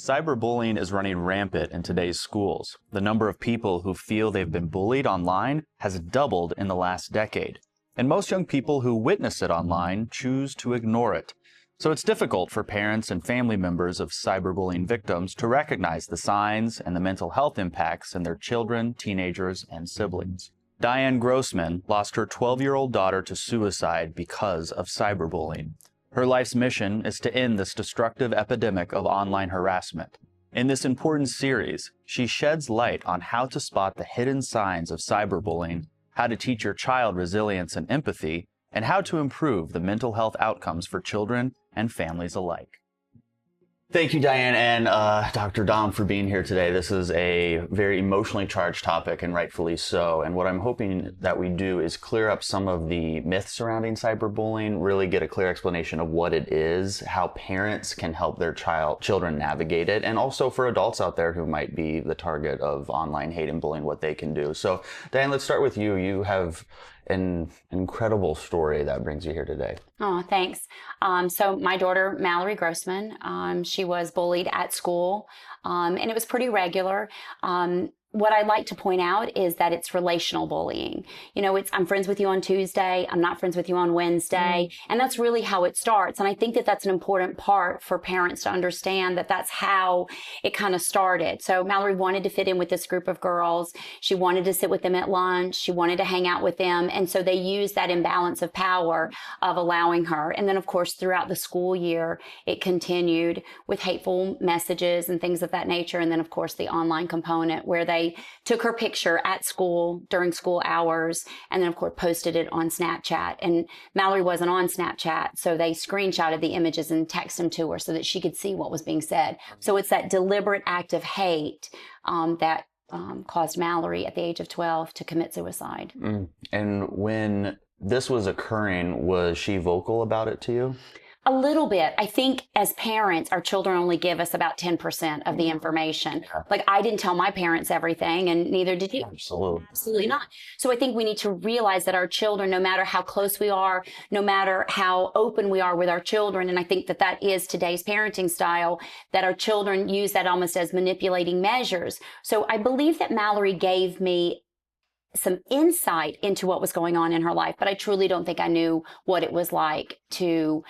Cyberbullying is running rampant in today's schools. The number of people who feel they've been bullied online has doubled in the last decade. And most young people who witness it online choose to ignore it. So it's difficult for parents and family members of cyberbullying victims to recognize the signs and the mental health impacts in their children, teenagers, and siblings. Dianne Grossman lost her 12-year-old daughter to suicide because of cyberbullying. Her life's mission is to end this destructive epidemic of online harassment. In this important series, she sheds light on how to spot the hidden signs of cyberbullying, how to teach your child resilience and empathy, and how to improve the mental health outcomes for children and families alike. Thank you, Dianne and Dr. Dom, for being here today. This is a very emotionally charged topic, and rightfully so. And what I'm hoping that we do is clear up some of the myths surrounding cyberbullying, really get a clear explanation of what it is, how parents can help their children navigate it, and also for adults out there who might be the target of online hate and bullying, what they can do. So, Dianne, let's start with you. You have an incredible story that brings you here today. Oh, thanks. So my daughter, Mallory Grossman, she was bullied at school, and it was pretty regular. What I'd like to point out is that it's relational bullying. You know, I'm friends with you on Tuesday, I'm not friends with you on Wednesday, and that's really how it starts. And I think that that's an important part for parents to understand, that that's how it kind of started. So Mallory wanted to fit in with this group of girls. She wanted to sit with them at lunch. She wanted to hang out with them. And so they used that imbalance of power of allowing her. And then, of course, throughout the school year, it continued with hateful messages and things of that nature. And then, of course, the online component where they took her picture at school during school hours and then, of course, posted it on Snapchat. And Mallory wasn't on Snapchat, so they screenshotted the images and texted them to her so that she could see what was being said. So it's that deliberate act of hate that caused Mallory at the age of 12 to commit suicide. And when this was occurring, was she vocal about it to you? A little bit. I think as parents, our children only give us about 10% of the information. Like, I didn't tell my parents everything, and neither did you. Absolutely not. So I think we need to realize that our children, no matter how close we are, no matter how open we are with our children, and I think that that is today's parenting style, that our children use that almost as manipulating measures. So I believe that Mallory gave me some insight into what was going on in her life, but I truly don't think I knew what it was like to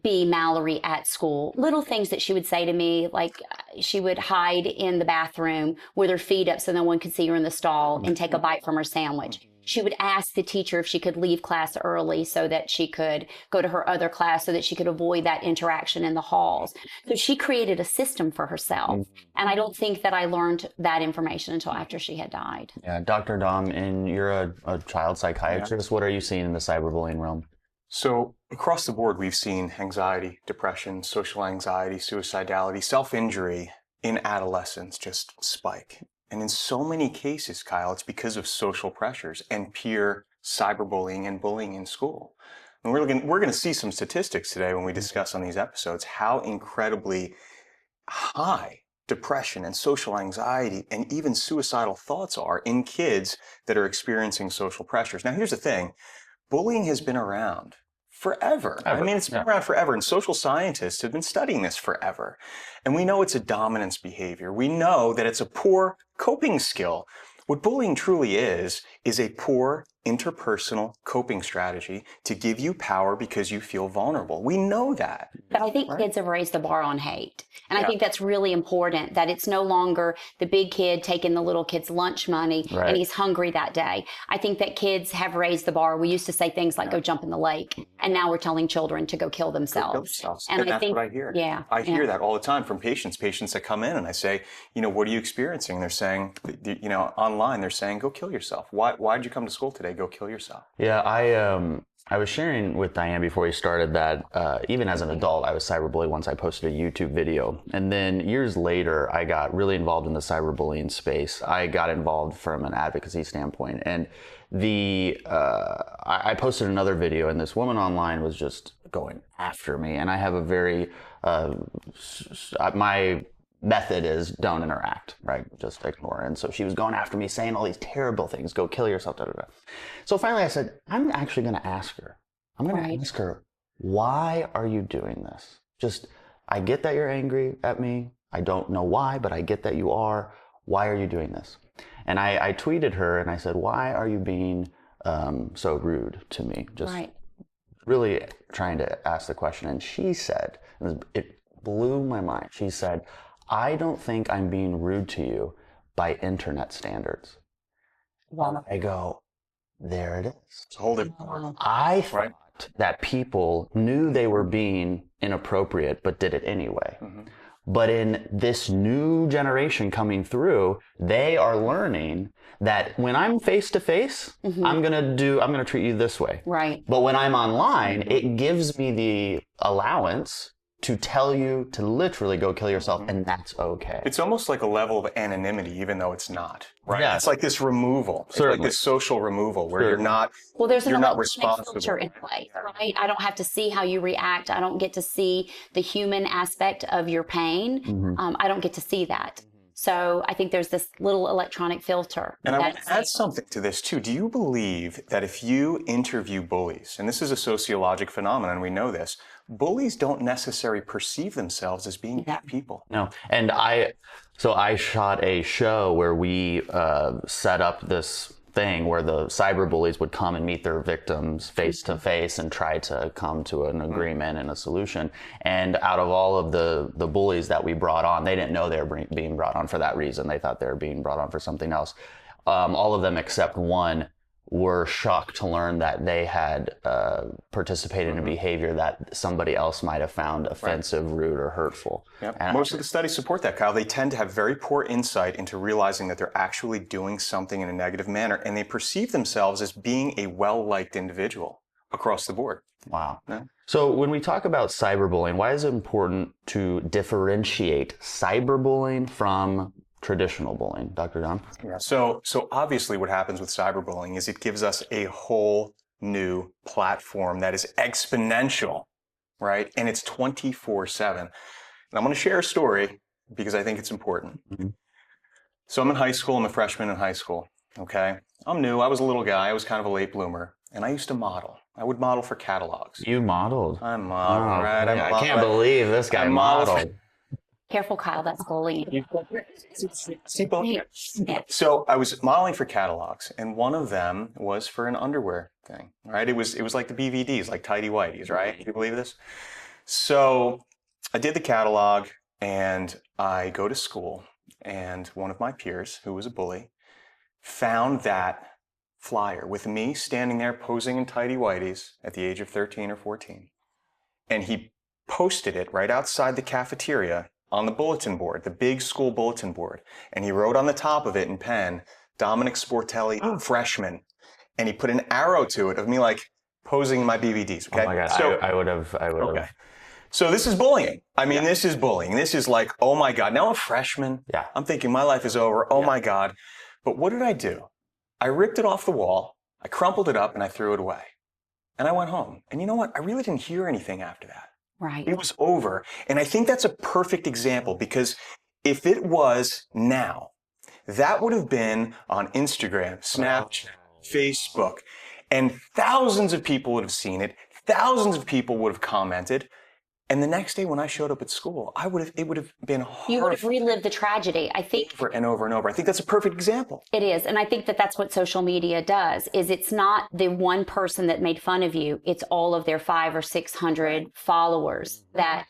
be Mallory at school. Little things that she would say to me, like she would hide in the bathroom with her feet up so no one could see her in the stall and take a bite from her sandwich. She would ask the teacher if she could leave class early so that she could go to her other class, so that she could avoid that interaction in the halls. So she created a system for herself. And I don't think that I learned that information until after she had died. Yeah, Dr. Dom, and you're a child psychiatrist. What are you seeing in the cyberbullying realm? So across the board, we've seen anxiety, depression, social anxiety, suicidality, self-injury in adolescence just spike. And in so many cases, Kyle, it's because of social pressures and peer cyberbullying and bullying in school. And we're going to see some statistics today when we discuss on these episodes how incredibly high depression and social anxiety and even suicidal thoughts are in kids that are experiencing social pressures. Now, here's the thing. Bullying has been around forever. I mean, it's been around forever, and social scientists have been studying this forever. And we know it's a dominance behavior. We know that it's a poor coping skill. What bullying truly is a poor interpersonal coping strategy to give you power because you feel vulnerable. We know that. But I think kids have raised the bar on hate. And I think that's really important, that it's no longer the big kid taking the little kid's lunch money and he's hungry that day. I think that kids have raised the bar. We used to say things like, go jump in the lake. And now we're telling children to go kill themselves. And that's what I hear. Yeah. I hear that all the time from patients that come in and I say, you know, what are you experiencing? They're saying, you know, online, they're saying, go kill yourself. Why'd you come to school today? Go kill yourself. Yeah, I was sharing with Dianne before we started that even as an adult, I was cyberbullied once. I posted a YouTube video. And then years later, I got really involved in the cyberbullying space. I got involved from an advocacy standpoint. And I posted another video, and this woman online was just going after me. And I have a very, my method is don't interact, right? Just ignore. And so she was going after me, saying all these terrible things, go kill yourself, da, da, da. So finally I said, I'm actually going to ask her. I'm going to ask her, why are you doing this? Just, I get that you're angry at me. I don't know why, but I get that you are. Why are you doing this? And I tweeted her and I said, why are you being so rude to me? Just really trying to ask the question. And she said, it blew my mind. She said, I don't think I'm being rude to you by internet standards. Wow. I go, there it is. It's a whole different. I thought that people knew they were being inappropriate, but did it anyway. Mm-hmm. But in this new generation coming through, they are learning that when I'm face to face, I'm gonna treat you this way. Right. But when I'm online, it gives me the allowance to tell you to literally go kill yourself, and that's okay. It's almost like a level of anonymity, even though it's not, right? Yeah. It's like this removal. It's like this social removal where you're not there's you're an not electronic responsible. filter in play, right? I don't have to see how you react. I don't get to see the human aspect of your pain. I don't get to see that. So I think there's this little electronic filter. And I want to add something to this too. Do you believe that if you interview bullies, and this is a sociologic phenomenon, we know this, bullies don't necessarily perceive themselves as being bad people? No. And I shot a show where we set up this thing where the cyberbullies would come and meet their victims face to face and try to come to an agreement and a solution. And out of all of the bullies that we brought on, they didn't know they were being brought on for that reason. They thought they were being brought on for something else. All of them except one were shocked to learn that they had participated in a behavior that somebody else might have found offensive, rude, or hurtful. Yep. Most of the studies support that, Kyle. They tend to have very poor insight into realizing that they're actually doing something in a negative manner, and they perceive themselves as being a well-liked individual across the board. Wow. Yeah. So when we talk about cyberbullying, why is it important to differentiate cyberbullying from traditional bullying? Dr. Don? Yeah. So obviously what happens with cyberbullying is it gives us a whole new platform that is exponential, right? And it's 24/7. And I'm going to share a story because I think it's important. So I'm in high school. I'm a freshman in high school. Okay. I'm new. I was a little guy. I was kind of a late bloomer. And I used to model. I would model for catalogs. You modeled? I modeled, right? I can't believe this guy modeled. Careful, Kyle, that's bullying. So I was modeling for catalogs, and one of them was for an underwear thing, right? It was like the BVDs, like Tidy Whities, right? Can you believe this? So I did the catalog, and I go to school, and one of my peers, who was a bully, found that flyer with me standing there posing in Tidy Whities at the age of 13 or 14. And he posted it right outside the cafeteria on the bulletin board, the big school bulletin board. And he wrote on the top of it in pen, Dominic Sportelli, freshman. And he put an arrow to it of me like posing in my BVDs. Okay? Oh my God, so, I would have. Okay. So this is bullying. I mean, this is bullying. This is like, oh my God, now I'm a freshman. Yeah. I'm thinking my life is over. Oh my God. But what did I do? I ripped it off the wall. I crumpled it up and I threw it away. And I went home. And you know what? I really didn't hear anything after that. Right. It was over. And I think that's a perfect example because if it was now, that would have been on Instagram, Snapchat, Facebook, and thousands of people would have seen it. Thousands of people would have commented. And the next day when I showed up at school, it would have been hard. You would have relived the tragedy. I think over and over and over. I think that's a perfect example. It is. And I think that that's what social media does, is it's not the one person that made fun of you. It's all of their 500 or 600 followers that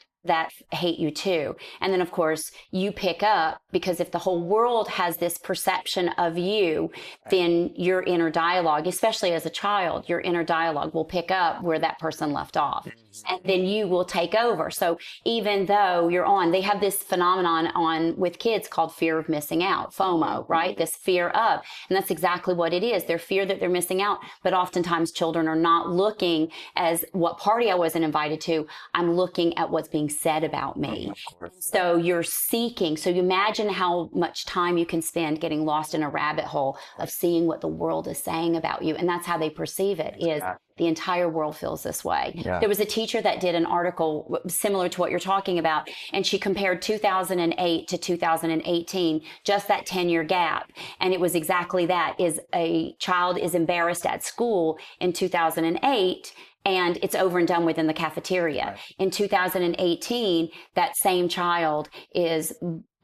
hate you too. And then of course you pick up, because if the whole world has this perception of you, then your inner dialogue, especially as a child, your inner dialogue will pick up where that person left off. And then you will take over. So even though they have this phenomenon with kids called fear of missing out, FOMO, right? This fear of, and that's exactly what it is. They're fear that they're missing out. But oftentimes children are not looking as what party I wasn't invited to. I'm looking at what's being said about me. So you're seeking. So you imagine how much time you can spend getting lost in a rabbit hole of seeing what the world is saying about you. And that's how they perceive it, is the entire world feels this way. Yeah. There was a teacher that did an article similar to what you're talking about, and she compared 2008 to 2018, just that 10-year gap. And it was exactly that, is a child is embarrassed at school in 2008, and it's over and done with in the cafeteria. Right. In 2018, that same child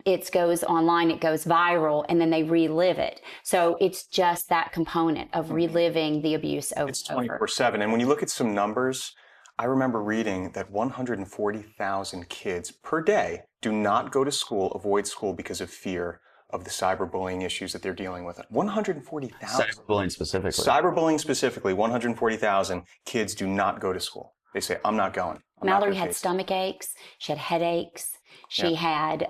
it goes online, it goes viral, and then they relive it. So it's just that component of reliving the abuse over. It's 24/7. And when you look at some numbers, I remember reading that 140,000 kids per day do not go to school, avoid school because of fear of the cyberbullying issues that they're dealing with. 140,000. Cyberbullying specifically. Cyberbullying specifically, 140,000 kids do not go to school. They say, I'm not going. Mallory had stomach aches. She had headaches. She had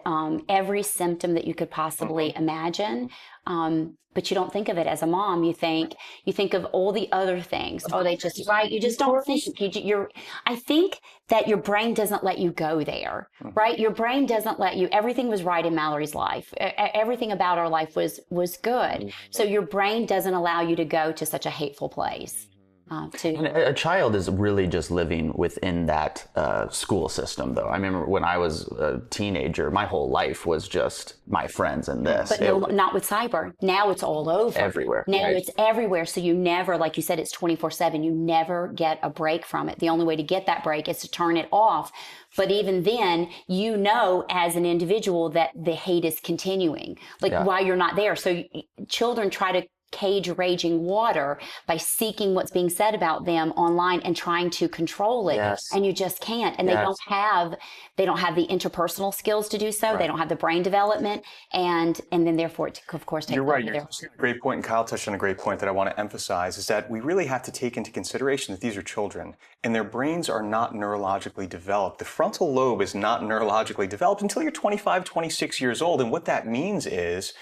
every symptom that you could possibly imagine. But you don't think of it as a mom. You think of all the other things. Oh, they just, right? You just don't think. I think that your brain doesn't let you go there, right? Your brain doesn't let you. Everything was right in Mallory's life. Everything about our life was good. So your brain doesn't allow you to go to such a hateful place. And a child is really just living within that school system, though. I remember when I was a teenager, my whole life was just my friends and this. But no, not with cyber. Now it's all over. Everywhere. Now right? it's everywhere. So you never, like you said, it's 24/7. You never get a break from it. The only way to get that break is to turn it off. But even then, you know, as an individual, that the hate is continuing, while you're not there. So children try to cage raging water by seeking what's being said about them online and trying to control it. Yes. And you just can't. And they don't have the interpersonal skills to do so. Right. They don't have the brain development, and then therefore it, of course, takes You're right. over You're touching on a great point, and Kyle touched on a great point that I want to emphasize, is that we really have to take into consideration that these are children and their brains are not neurologically developed. The frontal lobe is not neurologically developed until you're 25, 26 years old. And what that means is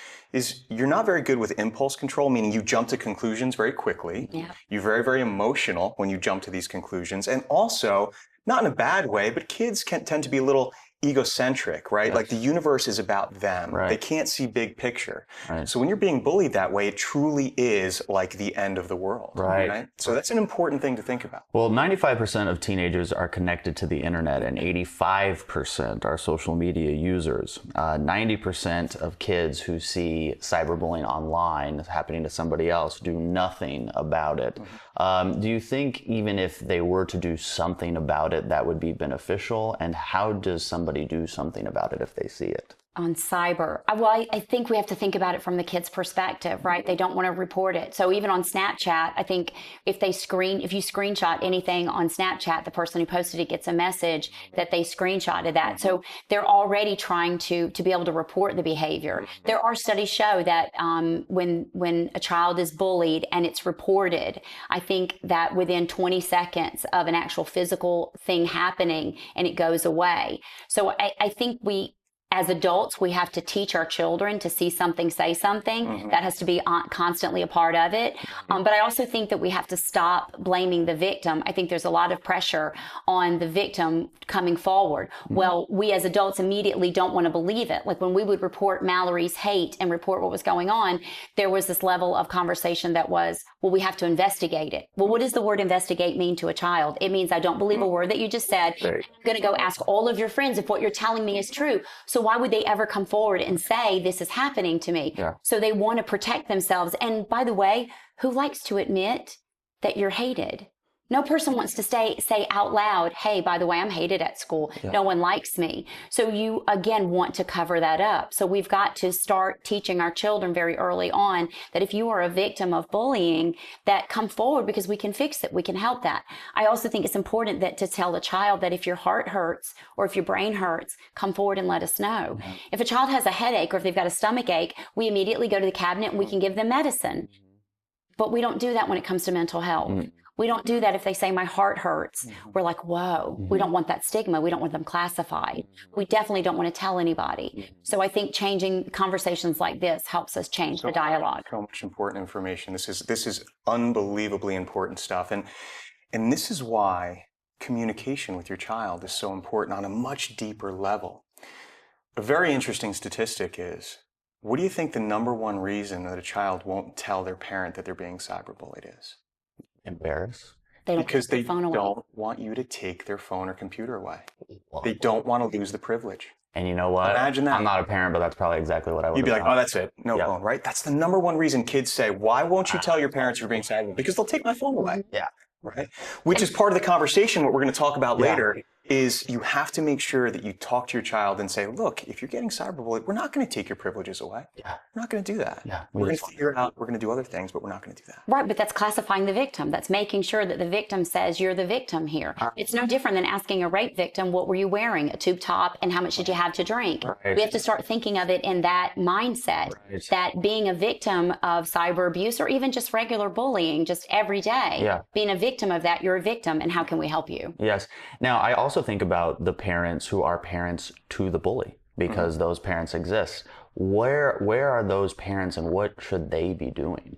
you're not very good with impulse control, meaning you jump to conclusions very quickly. Yeah. You're very, very emotional when you jump to these conclusions. And also, not in a bad way, but kids can tend to be a little egocentric, right? Yes. Like the universe is about them. Right. They can't see big picture. Right. So when you're being bullied that way, it truly is like the end of the world. Right. So that's an important thing to think about. Well, 95% of teenagers are connected to the internet, and 85% are social media users. 90% of kids who see cyberbullying online happening to somebody else do nothing about it. Do you think even if they were to do something about it, that would be beneficial? And how does somebody do something about it if they see it? On cyber, well, I think we have to think about it from the kid's perspective, right? They don't want to report it. So even on Snapchat, I think if you screenshot anything on Snapchat, the person who posted it gets a message that they screenshotted that. So they're already trying to be able to report the behavior. There are studies show that when a child is bullied and it's reported, I think that within 20 seconds of an actual physical thing happening, and it goes away. So I think as adults, we have to teach our children to see something, say something. That has to be constantly a part of it. But I also think that we have to stop blaming the victim. I think there's a lot of pressure on the victim coming forward. Well, we as adults immediately don't want to believe it. Like when we would report Mallory's hate and report what was going on, there was this level of conversation that was, well, we have to investigate it. Well, what does the word investigate mean to a child? It means I don't believe a word that you just said. Right. I'm going to go ask all of your friends if what you're telling me is true. So why would they ever come forward and say, this is happening to me? Yeah. So they want to protect themselves. And by the way, who likes to admit that you're hated? No person wants to say out loud, hey, by the way, I'm hated at school. Yeah. No one likes me. So you, again, want to cover that up. So we've got to start teaching our children very early on that if you are a victim of bullying, that come forward because we can fix it. We can help that. I also think it's important that to tell a child that if your heart hurts or if your brain hurts, come forward and let us know. Mm-hmm. If a child has a headache or if they've got a stomach ache, we immediately go to the cabinet and we can give them medicine. But we don't do that when it comes to mental health. Mm-hmm. We don't do that if they say my heart hurts. Mm-hmm. We're like, whoa, we don't want that stigma. We don't want them classified. We definitely don't want to tell anybody. So I think changing conversations like this helps us change the dialogue. So much important information. This is unbelievably important stuff. And this is why communication with your child is so important on a much deeper level. A very interesting statistic is, what do you think the number one reason that a child won't tell their parent that they're being cyberbullied is? Embarrassed. They don't because take their they phone away. don't want you to take their phone or computer away. Well, They don't want to lose the privilege. and you know what? Imagine that. I'm not a parent, but that's probably exactly what I would You'd be have like, done. oh, that's it. No Yeah. phone, right? That's the number one reason kids say, why won't you tell your parents you're being cyberbullied? Because they'll take my phone away. Yeah. Right? Which is part of the conversation. What we're going to talk about Yeah. later is you have to make sure that you talk to your child and say, look, if you're getting cyberbullied, we're not going to take your privileges away. Yeah. We're not going to do that. Yeah. We're going to figure out, we're going to do other things, but we're not going to do that. Right, but that's classifying the victim. That's making sure that the victim says you're the victim here. It's no different than asking a rape victim, what were you wearing? A tube top, and how much did you have to drink? Right. We have to start thinking of it in that mindset, Right. that being a victim of cyber abuse or even just regular bullying, just every day, Yeah. being a victim of that, you're a victim, and how can we help you? Yes. Now, I also think about the parents who are parents to the bully, because those parents exist. Where are those parents, and what should they be doing?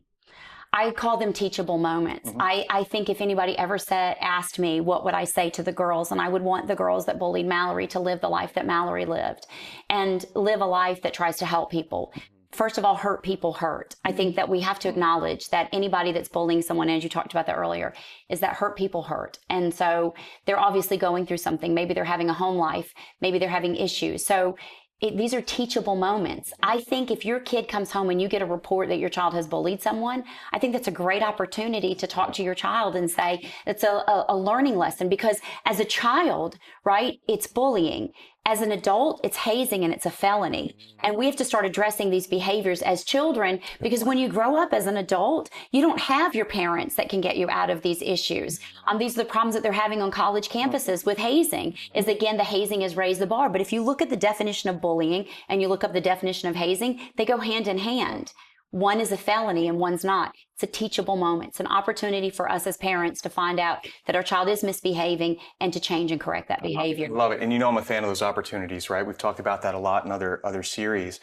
I call them teachable moments. I think if anybody ever asked me what would I say to the girls, and I would want the girls that bullied Mallory to live the life that Mallory lived and live a life that tries to help people. First of all, hurt people hurt. I think that we have to acknowledge that anybody that's bullying someone, as you talked about that earlier, is that hurt people hurt. And so they're obviously going through something. Maybe they're having a home life. Maybe they're having issues. So these are teachable moments. I think if your kid comes home and you get a report that your child has bullied someone, I think that's a great opportunity to talk to your child and say it's a learning lesson, because as a child, right, it's bullying. As an adult, it's hazing and it's a felony. And we have to start addressing these behaviors as children, because when you grow up as an adult, you don't have your parents that can get you out of these issues. These are the problems that they're having on college campuses with hazing, is again, the hazing has raised the bar. But if you look at the definition of bullying and you look up the definition of hazing, they go hand in hand. One is a felony and one's not. It's a teachable moment. It's an opportunity for us as parents to find out that our child is misbehaving and to change and correct that behavior. Love it. And you know I'm a fan of those opportunities, right? We've talked about that a lot in other series.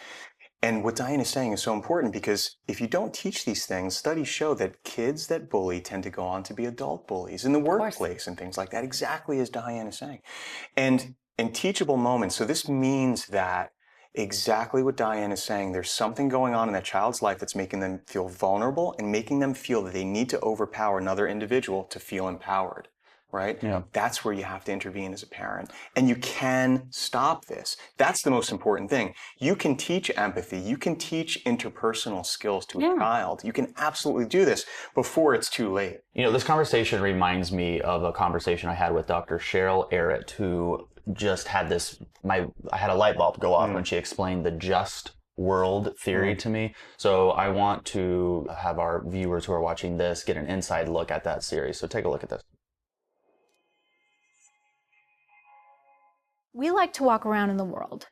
And what Dianne is saying is so important, because if you don't teach these things, studies show that kids that bully tend to go on to be adult bullies in the workplace and things like that, exactly as Dianne is saying. And teachable moments. So this means that exactly what Dianne is saying, there's something going on in that child's life that's making them feel vulnerable and making them feel that they need to overpower another individual to feel empowered, right? Yeah. That's where you have to intervene as a parent. And you can stop this. That's the most important thing. You can teach empathy. You can teach interpersonal skills to a child. You can absolutely do this before it's too late. You know, this conversation reminds me of a conversation I had with Dr. Cheryl Arrett, who just had I had a light bulb go off when she explained the just world theory to me. So I want to have our viewers who are watching this get an inside look at that series. So take a look at this. We like to walk around in the world,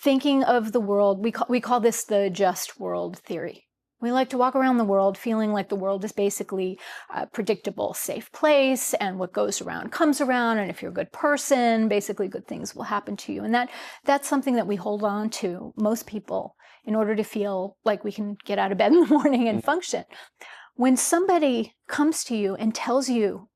thinking of the world, we call this the just world theory. We like to walk around the world feeling like the world is basically a predictable, safe place, and what goes around comes around, and if you're a good person, basically good things will happen to you. And that's something that we hold on to, most people, in order to feel like we can get out of bed in the morning and function. When somebody comes to you and tells you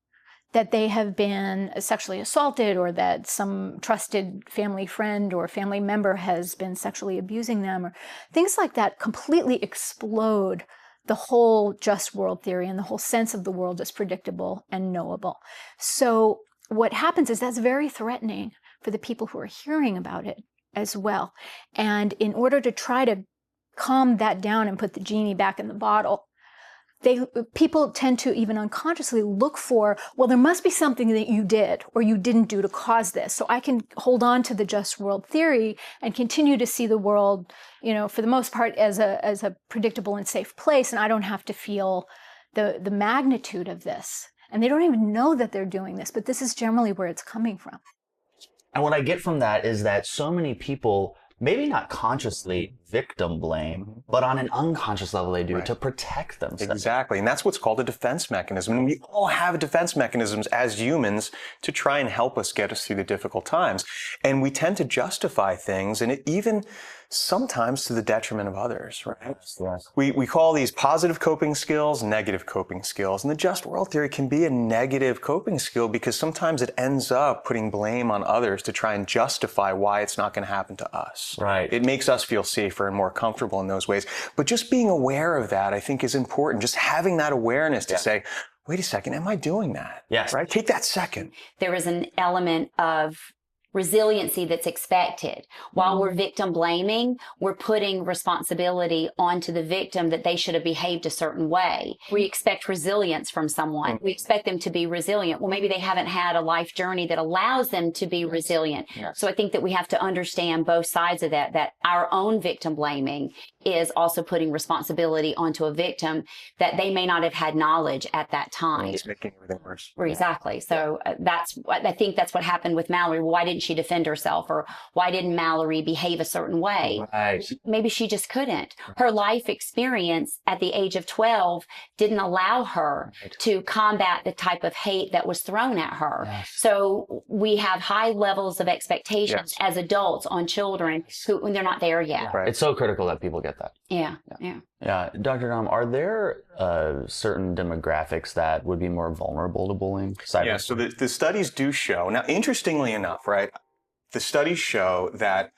that they have been sexually assaulted, or that some trusted family friend or family member has been sexually abusing them, or things like that, completely explode the whole just world theory and the whole sense of the world as predictable and knowable. So what happens is that's very threatening for the people who are hearing about it as well. And in order to try to calm that down and put the genie back in the bottle, people tend to even unconsciously look for, well, there must be something that you did or you didn't do to cause this. So I can hold on to the just world theory and continue to see the world, you know, for the most part as a predictable and safe place. And I don't have to feel the magnitude of this. And they don't even know that they're doing this, but this is generally where it's coming from. And what I get from that is that so many people, maybe not consciously victim blame, but on an unconscious level they do to protect themselves. Exactly. And that's what's called a defense mechanism. And we all have defense mechanisms as humans to try and help us get us through the difficult times. And we tend to justify things, and it even sometimes to the detriment of others, right? Yes. We call these positive coping skills, negative coping skills. And the just world theory can be a negative coping skill because sometimes it ends up putting blame on others to try and justify why it's not going to happen to us. Right. It makes us feel safer and more comfortable in those ways. But just being aware of that, I think, is important. Just having that awareness to say, wait a second, am I doing that? Yes. Right? Take that second. There is an element of resiliency that's expected. While we're victim blaming, we're putting responsibility onto the victim that they should have behaved a certain way. We expect resilience from someone. We expect them to be resilient. Well, maybe they haven't had a life journey that allows them to be resilient. So I think that we have to understand both sides of that our own victim blaming is also putting responsibility onto a victim that they may not have had knowledge at that time. It's making everything worse. Exactly. So I think that's what happened with Mallory. Why didn't she defend herself, or why didn't Mallory behave a certain way? Right. Maybe she just couldn't. Her life experience at the age of 12 didn't allow her to combat the type of hate that was thrown at her. Yes. So we have high levels of expectations as adults on children when they're not there yet. Right. It's so critical that people get that. Yeah. Yeah. Dr. Dom, are there certain demographics that would be more vulnerable to bullying? Yeah, so the studies do show. Now, interestingly enough, right, the studies show that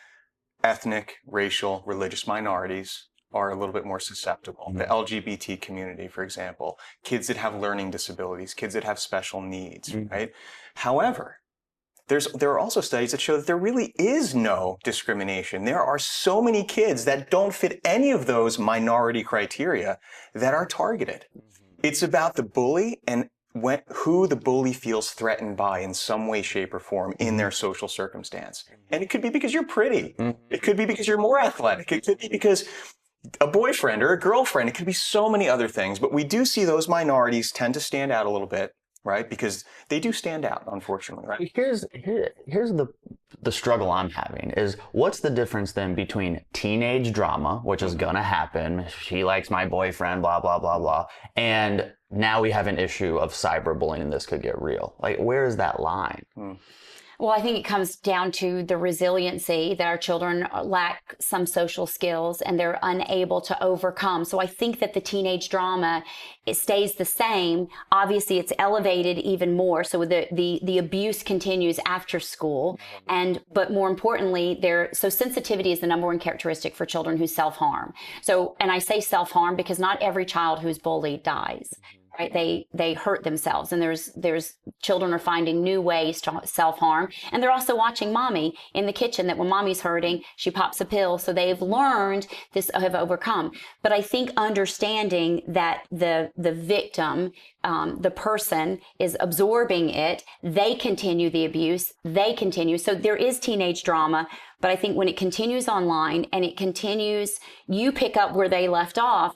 ethnic, racial, religious minorities are a little bit more susceptible. The LGBT community, for example, kids that have learning disabilities, kids that have special needs, right? However, there are also studies that show that there really is no discrimination. There are so many kids that don't fit any of those minority criteria that are targeted. It's about the bully and who the bully feels threatened by in some way, shape, or form in their social circumstance. And it could be because you're pretty. It could be because you're more athletic. It could be because a boyfriend or a girlfriend. It could be so many other things. But we do see those minorities tend to stand out a little bit, right? Because they do stand out, unfortunately, right? Here's the struggle I'm having is, what's the difference then between teenage drama, which is gonna happen, she likes my boyfriend, blah, blah, blah, blah, and now we have an issue of cyberbullying and this could get real. Like, where is that line? Well, I think it comes down to the resiliency that our children lack some social skills and they're unable to overcome. So I think that the teenage drama, it stays the same. Obviously, it's elevated even more. So the abuse continues after school. But more importantly, so sensitivity is the number one characteristic for children who self-harm. So, and I say self-harm because not every child who's bullied dies. Right? They hurt themselves, and there's children are finding new ways to self-harm, and they're also watching mommy in the kitchen, that when mommy's hurting, she pops a pill. So they've learned this, have overcome. But I think understanding that the victim, the person is absorbing it, they continue the abuse, they continue. So there is teenage drama. But I think when it continues online and it continues, you pick up where they left off.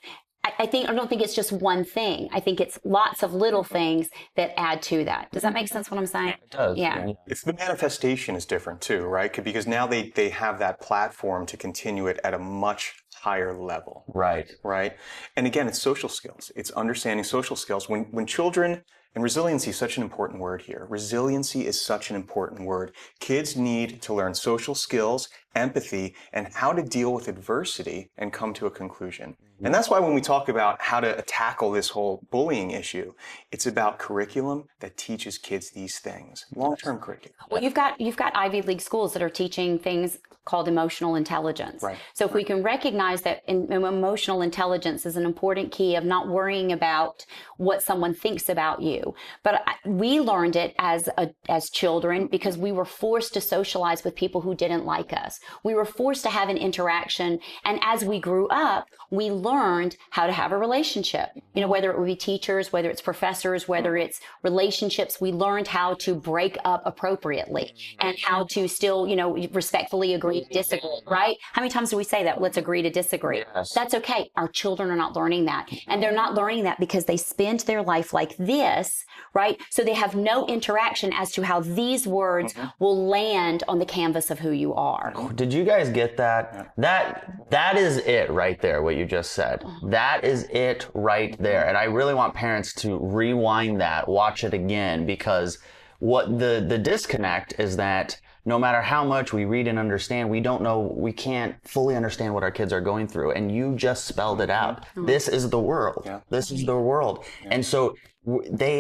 I don't think it's just one thing. I think it's lots of little things that add to that. Does that make sense what I'm saying? It does. Yeah. It's the manifestation is different too, right? Because now they have that platform to continue it at a much higher level. Right. Right. And again, it's social skills. It's understanding social skills. When children, and resiliency is such an important word here. Resiliency is such an important word. Kids need to learn social skills, empathy, and how to deal with adversity and come to a conclusion. And that's why when we talk about how to tackle this whole bullying issue, it's about curriculum that teaches kids these things, long-term curriculum. Well, you've got Ivy League schools that are teaching things called emotional intelligence. Right. So if we can recognize that emotional intelligence is an important key of not worrying about what someone thinks about you. But we learned it as children because we were forced to socialize with people who didn't like us. We were forced to have an interaction. And as we grew up, we learned how to have a relationship. You know, whether it would be teachers, whether it's professors, whether it's relationships, we learned how to break up appropriately and how to still, respectfully agree to disagree, right? How many times do we say that? Let's agree to disagree. Yes. That's okay. Our children are not learning that. And they're not learning that because they spent their life like this, right? So they have no interaction as to how these words will land on the canvas of who you are. Did you guys get that? That is it right there, what you just said. That is it right there. And I really want parents to rewind that, watch it again, because what the disconnect is that no matter how much we read and understand, we can't fully understand what our kids are going through. And you just spelled it out. This is the world. Yeah. This is the world. And so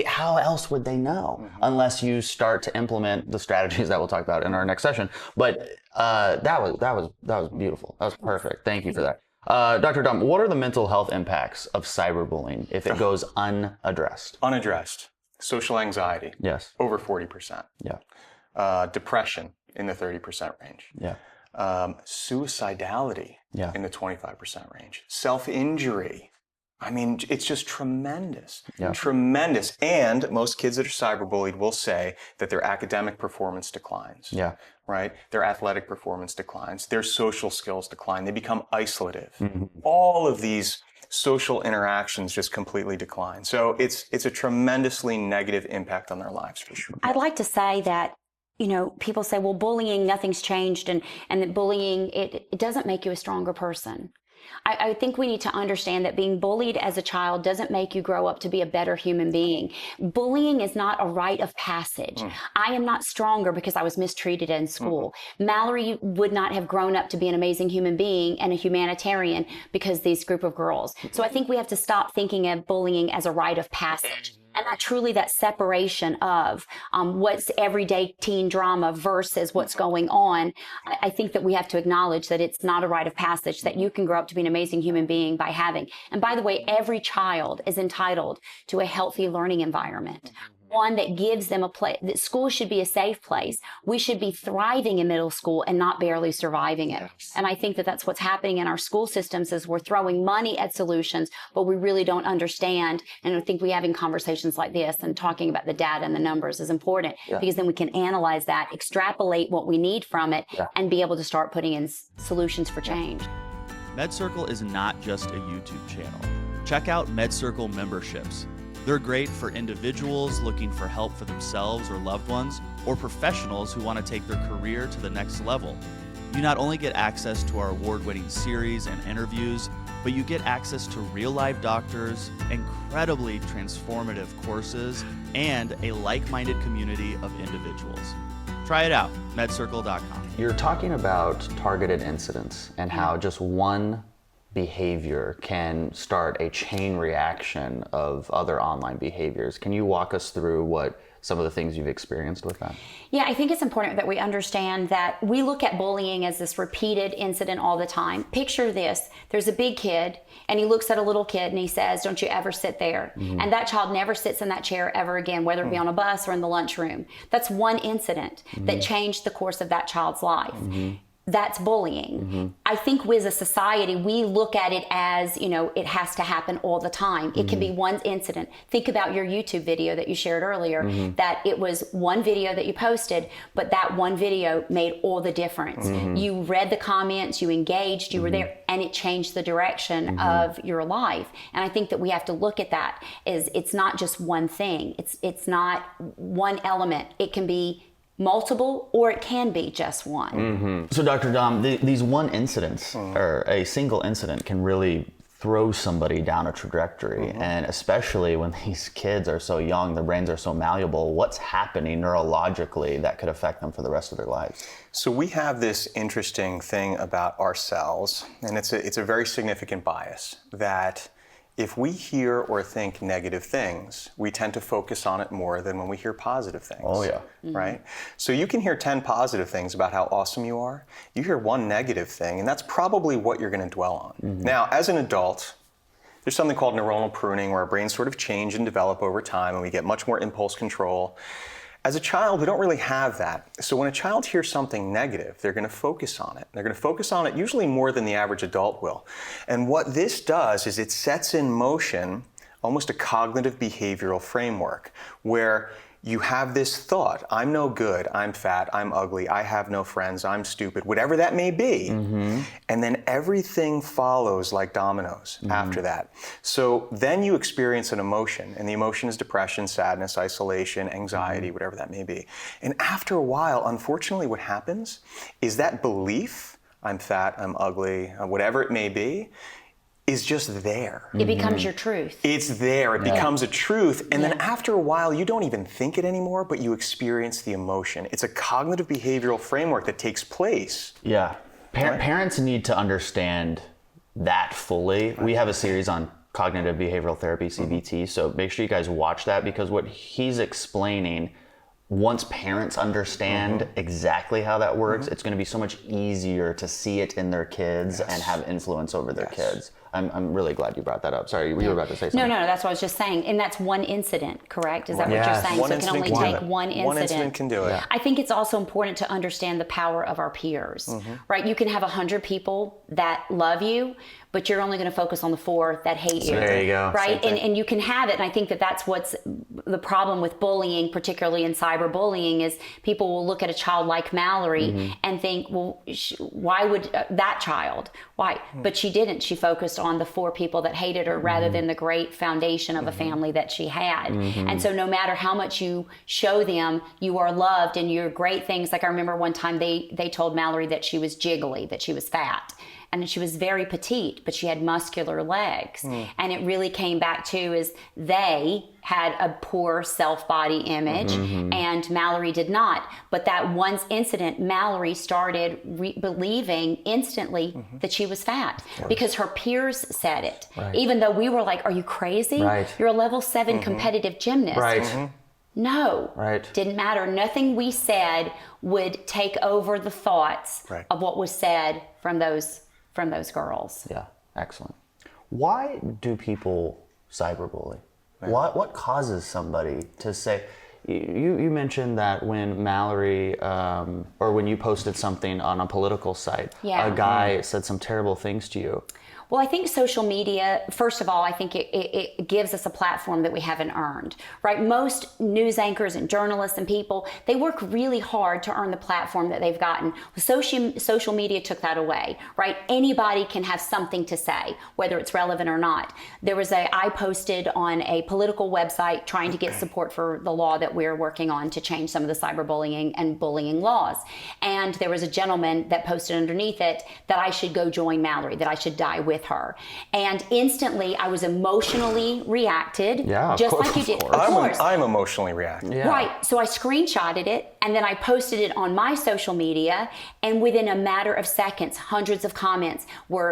how else would they know unless you start to implement the strategies that we'll talk about in our next session. But that was beautiful. That was perfect. Thank you for that. Dr. Dom, what are the mental health impacts of cyberbullying if it goes unaddressed? Unaddressed. Social anxiety. Yes. Over 40%. Yeah. Depression in the 30% range. Yeah. Suicidality Yeah. in the 25% range. Self-injury. I mean, it's just tremendous. Yeah. Tremendous. And most kids that are cyberbullied will say that their academic performance declines. Yeah. Right? Their athletic performance declines. Their social skills decline. They become isolative. Mm-hmm. All of these social interactions just completely decline. So it's a tremendously negative impact on their lives for sure. I'd like to say that, you know, people say, well, bullying, nothing's changed, and that bullying, it doesn't make you a stronger person. I think we need to understand that being bullied as a child doesn't make you grow up to be a better human being. Bullying is not a rite of passage. I am not stronger because I was mistreated in school. Mallory would not have grown up to be an amazing human being and a humanitarian because these group of girls. So I think we have to stop thinking of bullying as a rite of passage. And that separation of what's everyday teen drama versus what's going on. I think that we have to acknowledge that it's not a rite of passage, that you can grow up to be an amazing human being by having. And by the way, every child is entitled to a healthy learning environment. One that gives them a place, that school should be a safe place. We should be thriving in middle school and not barely surviving it. And I think that that's what's happening in our school systems is we're throwing money at solutions, but we really don't understand. And I think we having conversations like this and talking about the data and the numbers is important because then we can analyze that, extrapolate what we need from it, and be able to start putting in solutions for change. MedCircle is not just a YouTube channel. Check out MedCircle memberships. They're great for individuals looking for help for themselves or loved ones, or professionals who want to take their career to the next level. You not only get access to our award-winning series and interviews, but you get access to real-life doctors, incredibly transformative courses, and a like-minded community of individuals. Try it out, medcircle.com. You're talking about targeted incidents and how just one behavior can start a chain reaction of other online behaviors. Can you walk us through what some of the things you've experienced with that? Yeah, I think it's important that we understand that we look at bullying as this repeated incident all the time. Picture this, there's a big kid and he looks at a little kid and he says, don't you ever sit there. And that child never sits in that chair ever again, whether it be on a bus or in the lunchroom. That's one incident that changed the course of that child's life. That's bullying. I think we as a society, we look at it as, you know, it has to happen all the time. It can be one incident. Think about your YouTube video that you shared earlier, that it was one video that you posted, but that one video made all the difference. You read the comments, you engaged, you were there, and it changed the direction of your life. And I think that we have to look at that as it's not just one thing. It's not one element. It can be multiple, or it can be just one. So Dr. Dom, these one incidents or a single incident can really throw somebody down a trajectory. And especially when these kids are so young, their brains are so malleable, what's happening neurologically that could affect them for the rest of their lives? So we have this interesting thing about ourselves, and it's a very significant bias, that if we hear or think negative things, we tend to focus on it more than when we hear positive things. Oh, yeah. Right? So you can hear 10 positive things about how awesome you are. You hear one negative thing, and that's probably what you're going to dwell on. Now, as an adult, there's something called neuronal pruning, where our brains sort of change and develop over time, and we get much more impulse control. As a child, we don't really have that. So when a child hears something negative, they're going to focus on it. They're going to focus on it usually more than the average adult will. And what this does is it sets in motion almost a cognitive behavioral framework where you have this thought, I'm no good, I'm fat, I'm ugly, I have no friends, I'm stupid, whatever that may be. And then everything follows like dominoes after that. So then you experience an emotion, and the emotion is depression, sadness, isolation, anxiety, whatever that may be. And after a while, unfortunately, what happens is that belief, I'm fat, I'm ugly, whatever it may be, is just there. It becomes your truth. It's there. It becomes a truth. And then after a while, you don't even think it anymore, but you experience the emotion. It's a cognitive behavioral framework that takes place. Yeah. Parents need to understand that fully. We have a series on cognitive behavioral therapy, CBT, so make sure you guys watch that, because what he's explaining once parents understand exactly how that works, it's going to be so much easier to see it in their kids and have influence over their kids. I'm really glad you brought that up. Sorry, you were about to say something. No, that's what I was just saying. And that's one incident, correct? Is that what Yes. you're saying? One So it can only incident can take do it. one incident. One incident can do it. Yeah. I think it's also important to understand the power of our peers, right? You can have 100 people that love you, but you're only going to focus on the 4 that hate you. There you go. Right? And you can have it. And I think that that's what's the problem with bullying, particularly in cyberbullying, is people will look at a child like Mallory and think, well, why would that child? Why? But she didn't. She focused on the 4 people that hated her rather than the great foundation of a family that she had. And so no matter how much you show them you are loved and you're great things, like I remember one time they told Mallory that she was jiggly, that she was fat. And she was very petite, but she had muscular legs. And it really came back to is they had a poor self-body image and Mallory did not. But that one incident, Mallory started believing instantly that she was fat because her peers said it. Even though we were like, are you crazy? You're a level 7 competitive gymnast. No, didn't matter. Nothing we said would take over the thoughts of what was said from those girls. Yeah, excellent. Why do people cyberbully? What causes somebody to say? You mentioned that when Mallory, or when you posted something on a political site, a guy said some terrible things to you. Well, I think social media, first of all, I think it gives us a platform that we haven't earned, right? Most news anchors and journalists and people, they work really hard to earn the platform that they've gotten. Social media took that away, right? Anybody can have something to say, whether it's relevant or not. I posted on a political website trying to get support for the law that we're working on to change some of the cyberbullying and bullying laws. And there was a gentleman that posted underneath it that I should go join Mallory, that I should die with her. And instantly I was emotionally reacted, just like you did. Of course. I'm emotionally reacting. Right. So I screenshotted it and then I posted it on my social media, and within a matter of seconds, hundreds of comments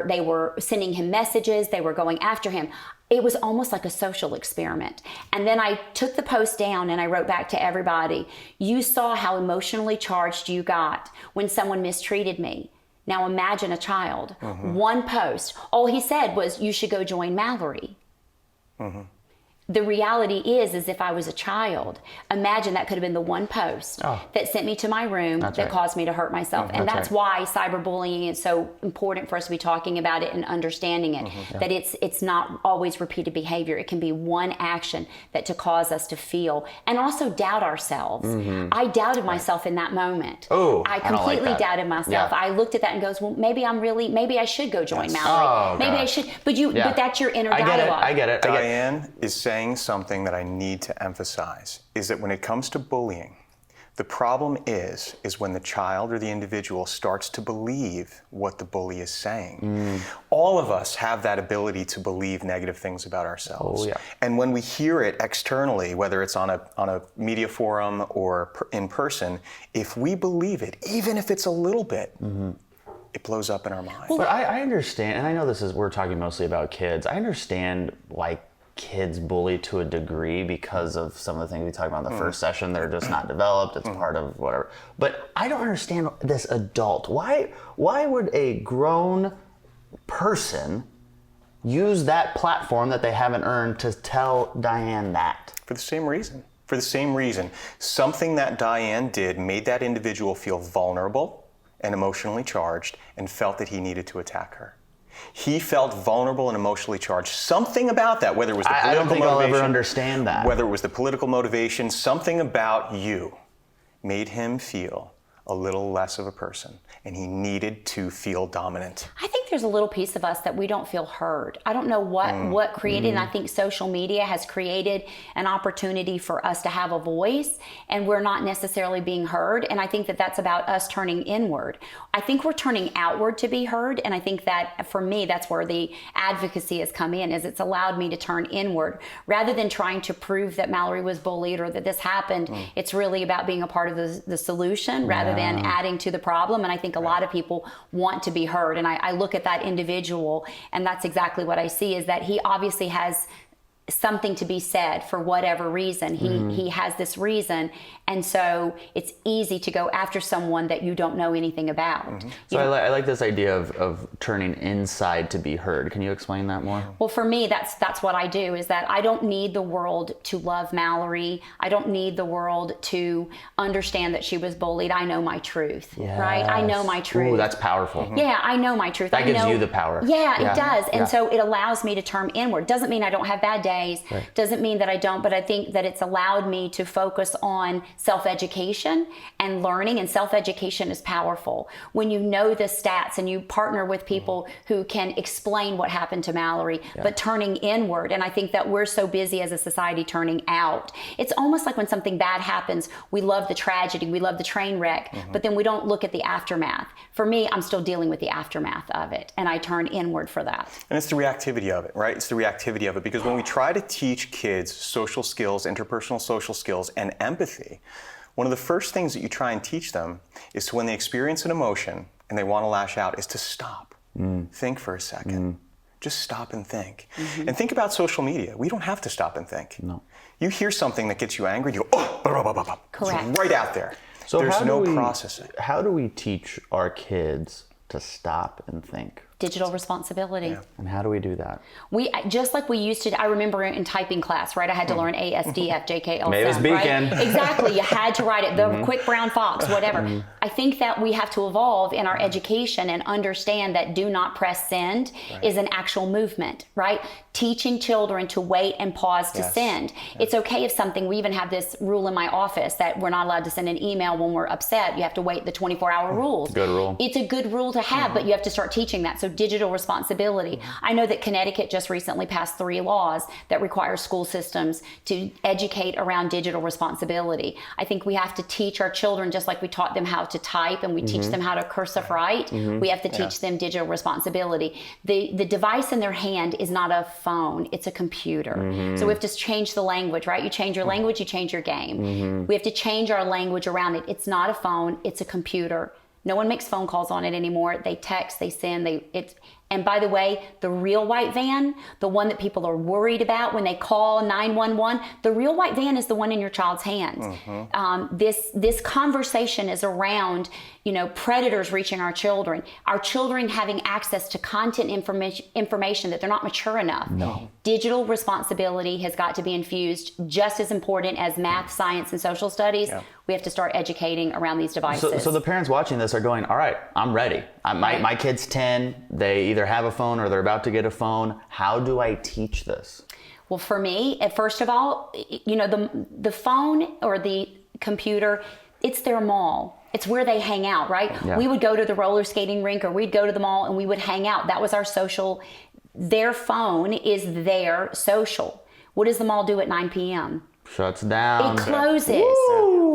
they were sending him messages, they were going after him. It was almost like a social experiment. And then I took the post down and I wrote back to everybody, you saw how emotionally charged you got when someone mistreated me. Now imagine a child, one post, all he said was, you should go join Mallory. The reality is if I was a child, imagine that could have been the one post that sent me to my room that caused me to hurt myself. And that's why cyberbullying is so important for us to be talking about it and understanding it, that it's not always repeated behavior. It can be one action to cause us to feel and also doubt ourselves. I doubted myself in that moment. I completely doubted myself. I looked at that and goes, well, maybe I should go join Mallory. Maybe I should, but that's your inner dialogue. I get it. Dianne is saying something that I need to emphasize, is that when it comes to bullying, the problem is when the child or the individual starts to believe what the bully is saying. All of us have that ability to believe negative things about ourselves. And when we hear it externally, whether it's on a media forum or in person, if we believe it, even if it's a little bit, it blows up in our mind. But I understand, and I know we're talking mostly about kids. I understand kids bully to a degree because of some of the things we talked about in the first session. They're just not developed. It's part of whatever. But I don't understand this adult. Why would a grown person use that platform that they haven't earned to tell Dianne that? For the same reason. For the same reason. Something that Dianne did made that individual feel vulnerable and emotionally charged and felt that he needed to attack her. He felt vulnerable and emotionally charged. Something about that, whether it was the political motivation. I don't think I'll ever understand that. Whether it was the political motivation, something about you made him feel a little less of a person, and he needed to feel dominant. I think there's a little piece of us that we don't feel heard. I don't know what created, and I think social media has created an opportunity for us to have a voice, and we're not necessarily being heard, and I think that that's about us turning inward. I think we're turning outward to be heard, and I think that, for me, that's where the advocacy has come in, is it's allowed me to turn inward. Rather than trying to prove that Mallory was bullied or that this happened, it's really about being a part of the solution rather than adding to the problem. And I think a lot of people want to be heard. And I look at that individual, and that's exactly what I see, is that he obviously has something to be said for whatever reason. He has this reason, and so it's easy to go after someone that you don't know anything about. So I like this idea of turning inside to be heard. Can you explain that more? Well, for me, that's what I do, is that I don't need the world to love Mallory. I don't need the world to understand that she was bullied. I know my truth, right? I know my truth. Ooh, that's powerful. Yeah, I know my truth. That gives you the power. Yeah, it does. And so it allows me to turn inward. Doesn't mean I don't have bad days. Doesn't mean that I don't, but I think that it's allowed me to focus on self-education and learning, and self-education is powerful. When you know the stats and you partner with people who can explain what happened to Mallory, but turning inward. And I think that we're so busy as a society turning out. It's almost like when something bad happens, we love the tragedy, we love the train wreck, but then we don't look at the aftermath. For me, I'm still dealing with the aftermath of it, and I turn inward for that. And it's the reactivity of it, right? It's the reactivity of it, because when we try to teach kids social skills, interpersonal social skills, and empathy, one of the first things that you try and teach them is to, when they experience an emotion and they want to lash out, is to stop. Think for a second. Just stop and think. And think about social media. We don't have to stop and think. No. You hear something that gets you angry, you go, oh, blah, blah, blah, blah. Correct. It's right out there. So there's no processing. How do we teach our kids to stop and think? Digital responsibility. And how do we do that? We, just like we used to, I remember in typing class, right? I had to learn ASDF, JK, Mavis Beacon. right? Exactly. You had to write it, the quick brown fox, whatever. I think that we have to evolve in our education and understand that do not press send is an actual movement, right? Teaching children to wait and pause to send. It's okay if something, we even have this rule in my office that we're not allowed to send an email when we're upset. You have to wait the 24-hour rules. Good rule. It's a good rule to have, but you have to start teaching that. So digital responsibility. I know that Connecticut just recently passed 3 laws that require school systems to educate around digital responsibility. I think we have to teach our children, just like we taught them how to type and we teach them how to cursive write, we have to teach them digital responsibility. The device in their hand is not a phone, it's a computer. So we have to change the language, right? You change your language, you change your game. We have to change our language around it. It's not a phone, it's a computer. No one makes phone calls on it anymore. They text, they send, and by the way, the real white van, the one that people are worried about when they call 911, the real white van is the one in your child's hands. This conversation is around, predators reaching our children having access to content information that they're not mature enough. No. Digital responsibility has got to be infused, just as important as math, science, and social studies. We have to start educating around these devices. So the parents watching this are going, all right, I'm ready. My kid's 10, they either have a phone or they're about to get a phone. How do I teach this? Well, for me, first of all, the phone or the computer, it's their mall. It's where they hang out, right? Yeah. We would go to the roller skating rink or we'd go to the mall and we would hang out. That was our social. Their phone is their social. What does the mall do at 9 p.m.? Shuts down. It closes,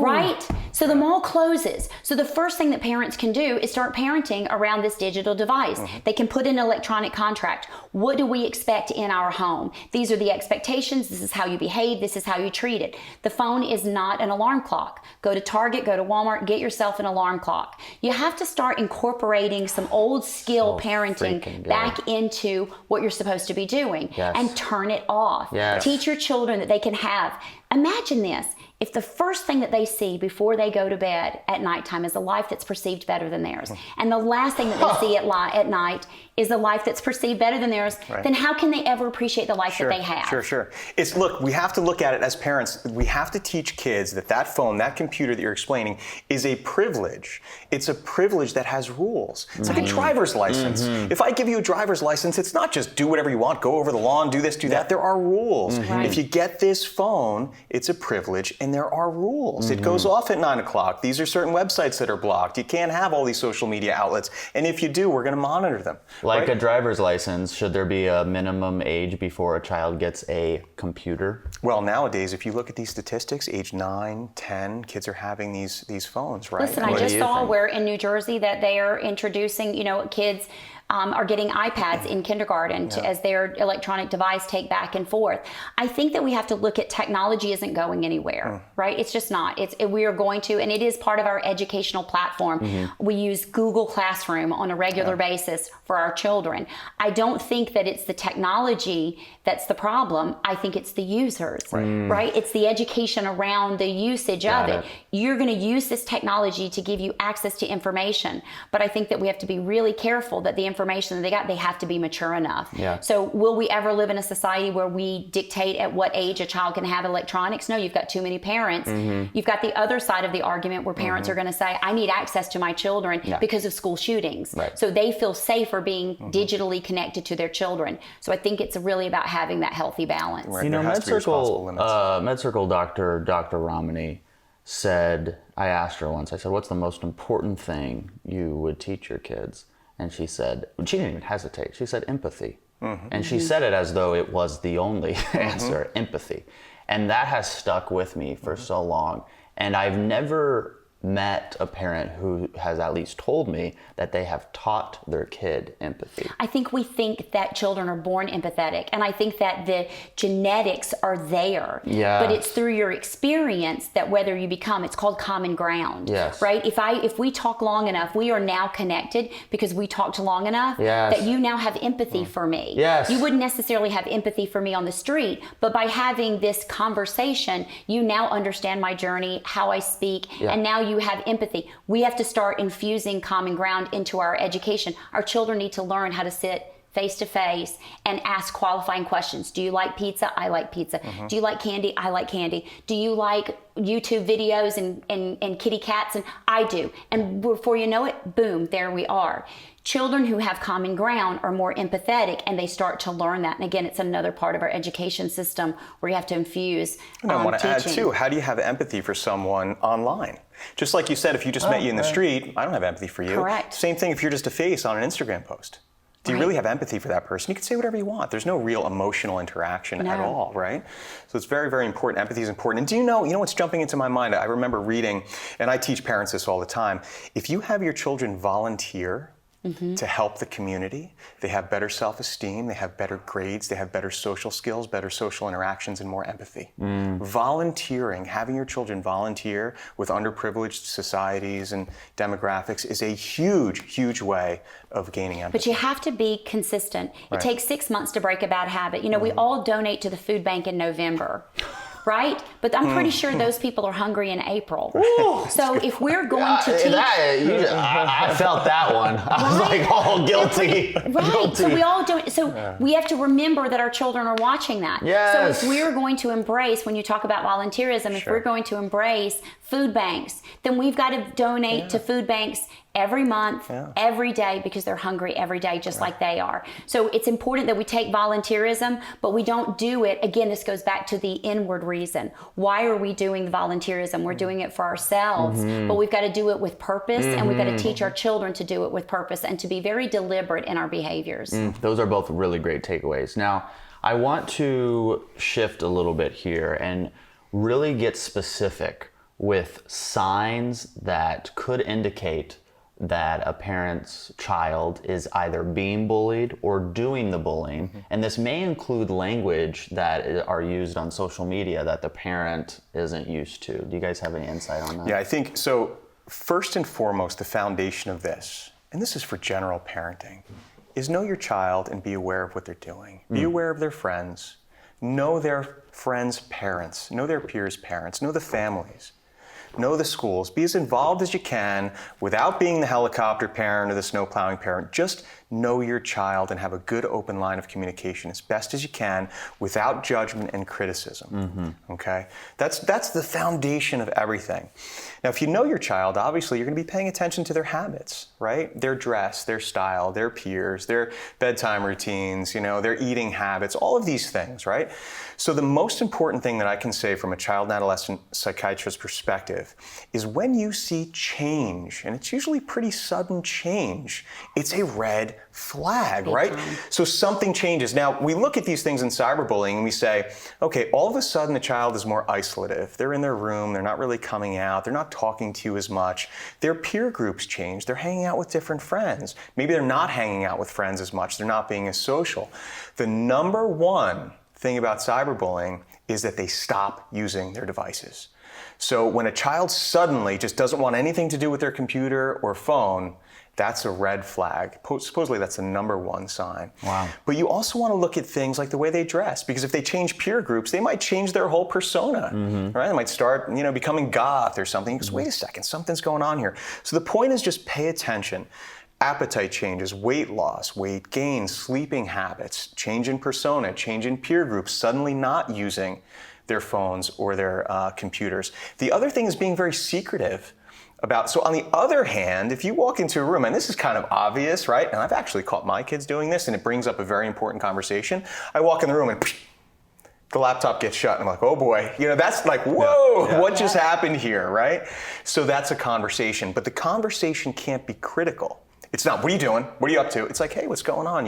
right? So the mall closes. So the first thing that parents can do is start parenting around this digital device. They can put in an electronic contract. What do we expect in our home? These are the expectations. This is how you behave. This is how you treat it. The phone is not an alarm clock. Go to Target, go to Walmart, get yourself an alarm clock. You have to start incorporating some old skill parenting back into what you're supposed to be doing and turn it off. Teach your children that they can have. Imagine this. If the first thing that they see before they go to bed at nighttime is a life that's perceived better than theirs, and the last thing that they see at night is a life that's perceived better than theirs, then how can they ever appreciate the life that they have? Sure. Look, we have to look at it as parents. We have to teach kids that phone, that computer that you're explaining is a privilege. It's a privilege that has rules. It's like a driver's license. If I give you a driver's license, it's not just do whatever you want, go over the lawn, do this, do that. There are rules. If you get this phone, it's a privilege and there are rules. It goes off at 9 o'clock. These are certain websites that are blocked. You can't have all these social media outlets. And if you do, we're going to monitor them. Like a driver's license, should there be a minimum age before a child gets a computer? Well, nowadays, if you look at these statistics, age 9, 10, kids are having these phones, right? Listen, I just saw where in New Jersey that they are introducing, kids are getting iPads in kindergarten as their electronic device take back and forth. I think that we have to look at technology isn't going anywhere, right? It's just not. We are going to, and it is part of our educational platform. We use Google Classroom on a regular basis for our children. I don't think that it's the technology that's the problem. I think it's the users, right? It's the education around the usage of it. You're going to use this technology to give you access to information, but I think that we have to be really careful that the information that they have to be mature enough. So will we ever live in a society where we dictate at what age a child can have electronics? No, you've got too many parents. You've got the other side of the argument where parents are going to say, I need access to my children because of school shootings. So they feel safer being digitally connected to their children. So I think it's really about having that healthy balance. You know, MedCircle Dr. Romney said, I asked her once, I said, what's the most important thing you would teach your kids? And she said, she didn't even hesitate. She said empathy. And she said it as though it was the only answer, empathy. And that has stuck with me for so long. And I've never met a parent who has at least told me that they have taught their kid empathy. I think we think that children are born empathetic, and I think that the genetics are there. But it's through your experience that whether you become, it's called common ground. Right? If we talk long enough, we are now connected because we talked long enough that you now have empathy for me. You wouldn't necessarily have empathy for me on the street, but by having this conversation, you now understand my journey, how I speak, and now you have empathy. We have to start infusing common ground into our education. Our children need to learn how to sit face to face and ask qualifying questions. Do you like pizza? I like pizza. Do you like candy? I like candy. Do you like YouTube videos and kitty cats? And I do. And before you know it, boom, there we are. Children who have common ground are more empathetic, and they start to learn that. And again, it's another part of our education system where you have to infuse And I want to add too, how do you have empathy for someone online? Just like you said, if you just met you in the street, I don't have empathy for you. Correct. Same thing if you're just a face on an Instagram post. Do you really have empathy for that person? You can say whatever you want. There's no real emotional interaction at all, right? So it's very, very important. Empathy is important. And do you know what's jumping into my mind? I remember reading, and I teach parents this all the time. If you have your children volunteer to help the community, they have better self-esteem, they have better grades, they have better social skills, better social interactions, and more empathy. Volunteering, having your children volunteer with underprivileged societies and demographics is a huge, huge way of gaining empathy. But you have to be consistent. It takes 6 months to break a bad habit. You know, we all donate to the food bank in November. Right? But I'm pretty sure those people are hungry in April. So if we're going to teach... I felt that one. I was like, oh, guilty. Guilty. So we all do it. So we have to remember that our children are watching that. So if we're going to embrace, when you talk about volunteerism, if we're going to embrace food banks, then we've got to donate to food banks every month, every day, because they're hungry every day, just like they are. So it's important that we take volunteerism, but we don't do it. Again, this goes back to the inward reason. Why are we doing the volunteerism? We're doing it for ourselves, but we've got to do it with purpose, and we've got to teach our children to do it with purpose and to be very deliberate in our behaviors. Those are both really great takeaways. Now, I want to shift a little bit here and really get specific with signs that could indicate that a parent's child is either being bullied or doing the bullying. And this may include language that are used on social media that the parent isn't used to. Do you guys have any insight on that? Yeah, I think so. First and foremost, the foundation of this, and this is for general parenting, is know your child and be aware of what they're doing. Be aware of their friends. Know their friends' parents. Know their peers' parents. Know the families. Know the schools. Be as involved as you can without being the helicopter parent or the snow plowing parent. Just know your child and have a good open line of communication as best as you can without judgment and criticism. Okay? That's the foundation of everything. Now, if you know your child, obviously you're going to be paying attention to their habits, right? Their dress, their style, their peers, their bedtime routines, their eating habits, all of these things, right? So the most important thing that I can say from a child and adolescent psychiatrist's perspective is when you see change, and it's usually pretty sudden change, it's a red flag, Big right? time. So something changes. Now, we look at these things in cyberbullying and we say, okay, all of a sudden the child is more isolative. They're in their room, they're not really coming out, they're not talking to you as much. Their peer groups change, they're hanging out with different friends. Maybe they're not hanging out with friends as much, they're not being as social. The number one thing about cyberbullying is that they stop using their devices. So when a child suddenly just doesn't want anything to do with their computer or phone, that's a red flag. Supposedly that's the number one sign. Wow. But you also want to look at things like the way they dress, because if they change peer groups, they might change their whole persona, right? They might start, becoming goth or something. Because wait a second, something's going on here. So the point is just pay attention. Appetite changes, weight loss, weight gain, sleeping habits, change in persona, change in peer groups, suddenly not using their phones or their computers. The other thing is being very secretive about, so on the other hand, if you walk into a room, and this is kind of obvious, right? And I've actually caught my kids doing this, and it brings up a very important conversation. I walk in the room and the laptop gets shut, and I'm like, oh boy, that's like, whoa, what just happened here, right? So that's a conversation, but the conversation can't be critical. It's not, what are you doing? What are you up to? It's like, hey, what's going on?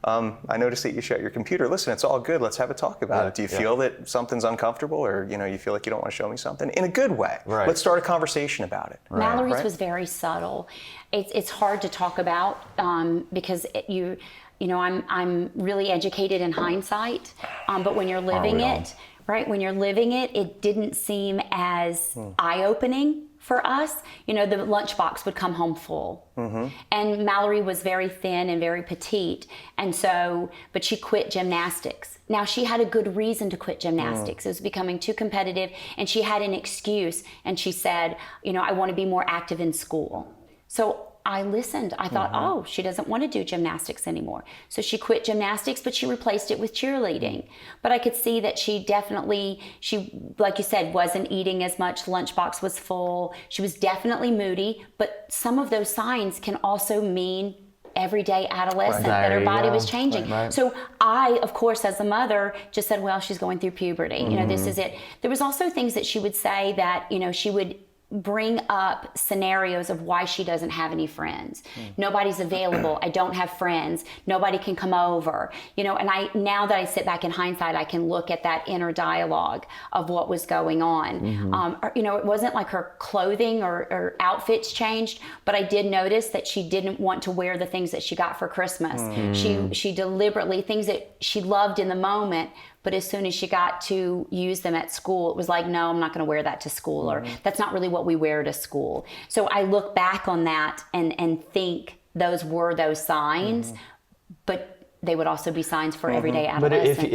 I noticed that you shut your computer. Listen, it's all good. Let's have a talk about it. Do you feel that something's uncomfortable, or you feel like you don't want to show me something? In a good way. Right. Let's start a conversation about it. Mallory's was very subtle. It's hard to talk about because I'm really educated in hindsight, but when you're living it, right? When you're living it, it didn't seem as eye-opening for us. The lunchbox would come home full. And Mallory was very thin and very petite. And so, but she quit gymnastics. Now, she had a good reason to quit gymnastics. It was becoming too competitive, and she had an excuse. And she said, I want to be more active in school. So I listened. I thought, oh, she doesn't want to do gymnastics anymore. So she quit gymnastics, but she replaced it with cheerleading. But I could see that she, like you said, wasn't eating as much. Lunchbox was full. She was definitely moody. But some of those signs can also mean everyday adolescent, that her body was changing. Right. So I, of course, as a mother, just said, well, she's going through puberty. This is it. There was also things that she would say that, she would bring up scenarios of why she doesn't have any friends. Nobody's available. I don't have friends. Nobody can come over. And now that I sit back in hindsight, I can look at that inner dialogue of what was going on. It wasn't like her clothing or outfits changed, but I did notice that she didn't want to wear the things that she got for Christmas. She deliberately, things that she loved in the moment, but as soon as she got to use them at school, it was like, no, I'm not going to wear that to school, or that's not really what we wear to school. So I look back on that and think those were those signs, but they would also be signs for everyday adolescence. But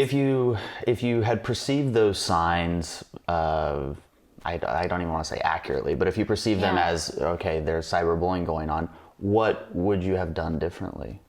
if you had perceived those signs, I don't even want to say accurately, but if you perceive them as, okay, there's cyberbullying going on, what would you have done differently?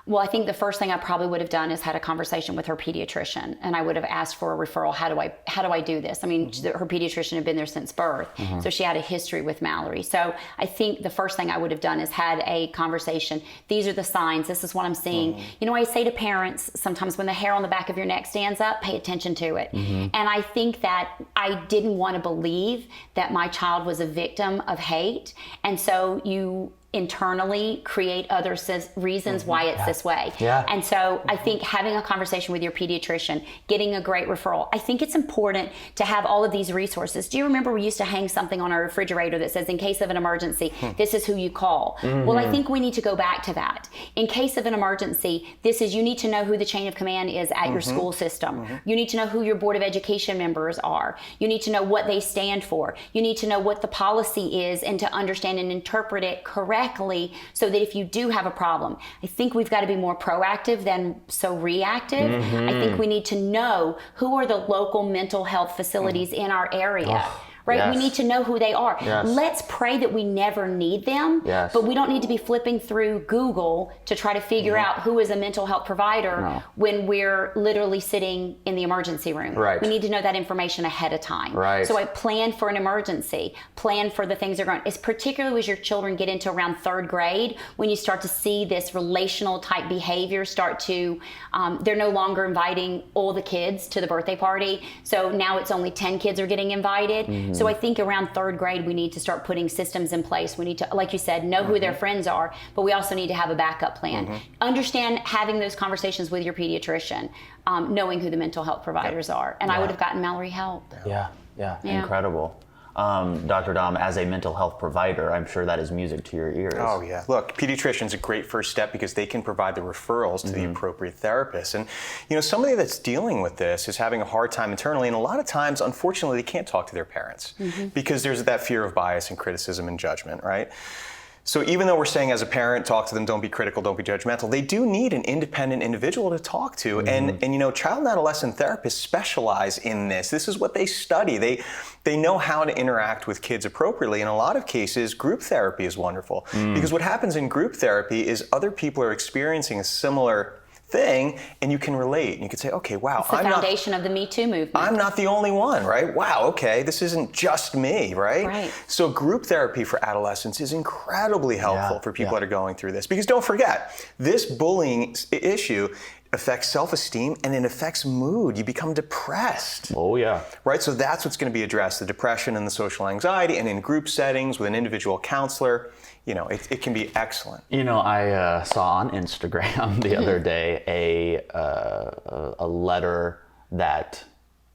Well, I think the first thing I probably would have done is had a conversation with her pediatrician, and I would have asked for a referral. How do I do this? I mean, her pediatrician had been there since birth, so she had a history with Mallory. So I think the first thing I would have done is had a conversation. These are the signs. This is what I'm seeing. I say to parents sometimes, when the hair on the back of your neck stands up, pay attention to it. And I think that I didn't want to believe that my child was a victim of hate, and so you internally create other reasons why it's this way. And so I think having a conversation with your pediatrician, getting a great referral, I think it's important to have all of these resources. Do you remember we used to hang something on our refrigerator that says, in case of an emergency, this is who you call? Well, I think we need to go back to that. In case of an emergency, you need to know who the chain of command is at your school system. You need to know who your Board of Education members are. You need to know what they stand for. You need to know what the policy is and to understand and interpret it correctly, so that if you do have a problem, I think we've got to be more proactive than so reactive. I think we need to know who are the local mental health facilities in our area. Right? Yes. We need to know who they are. Yes. Let's pray that we never need them, Yes. but we don't need to be flipping through Google to try to figure out who is a mental health provider when we're literally sitting in the emergency room. Right. We need to know that information ahead of time. Right. So I plan for an emergency, plan for the things that are going. It's particularly as your children get into around third grade, when you start to see this relational type behavior start to, they're no longer inviting all the kids to the birthday party. So now it's only 10 kids are getting invited. So I think around 3rd grade, we need to start putting systems in place. We need to, like you said, know who their friends are, but we also need to have a backup plan. Understand having those conversations with your pediatrician, knowing who the mental health providers are. And I would have gotten Mallory help. Yeah, incredible. Dr. Dom, as a mental health provider, I'm sure that is music to your ears. Oh yeah. Look, pediatrician's a great first step because they can provide the referrals to the appropriate therapist. And somebody that's dealing with this is having a hard time internally, and a lot of times, unfortunately, they can't talk to their parents because there's that fear of bias and criticism and judgment, right? So even though we're saying as a parent, talk to them, don't be critical, don't be judgmental, they do need an independent individual to talk to. And child and adolescent therapists specialize in this. This is what they study. They know how to interact with kids appropriately. In a lot of cases, group therapy is wonderful because what happens in group therapy is other people are experiencing a similar thing, and you can relate, and you can say, okay, wow, It's the foundation of the Me Too movement. I'm not the only one, right? Wow, okay, this isn't just me, right? Right. So group therapy for adolescents is incredibly helpful for people that are going through this, because don't forget, this bullying issue affects self-esteem and it affects mood. You become depressed. Oh yeah. Right, so that's what's going to be addressed, the depression and the social anxiety, and in group settings with an individual counselor, it can be excellent. I saw on Instagram the other day a letter that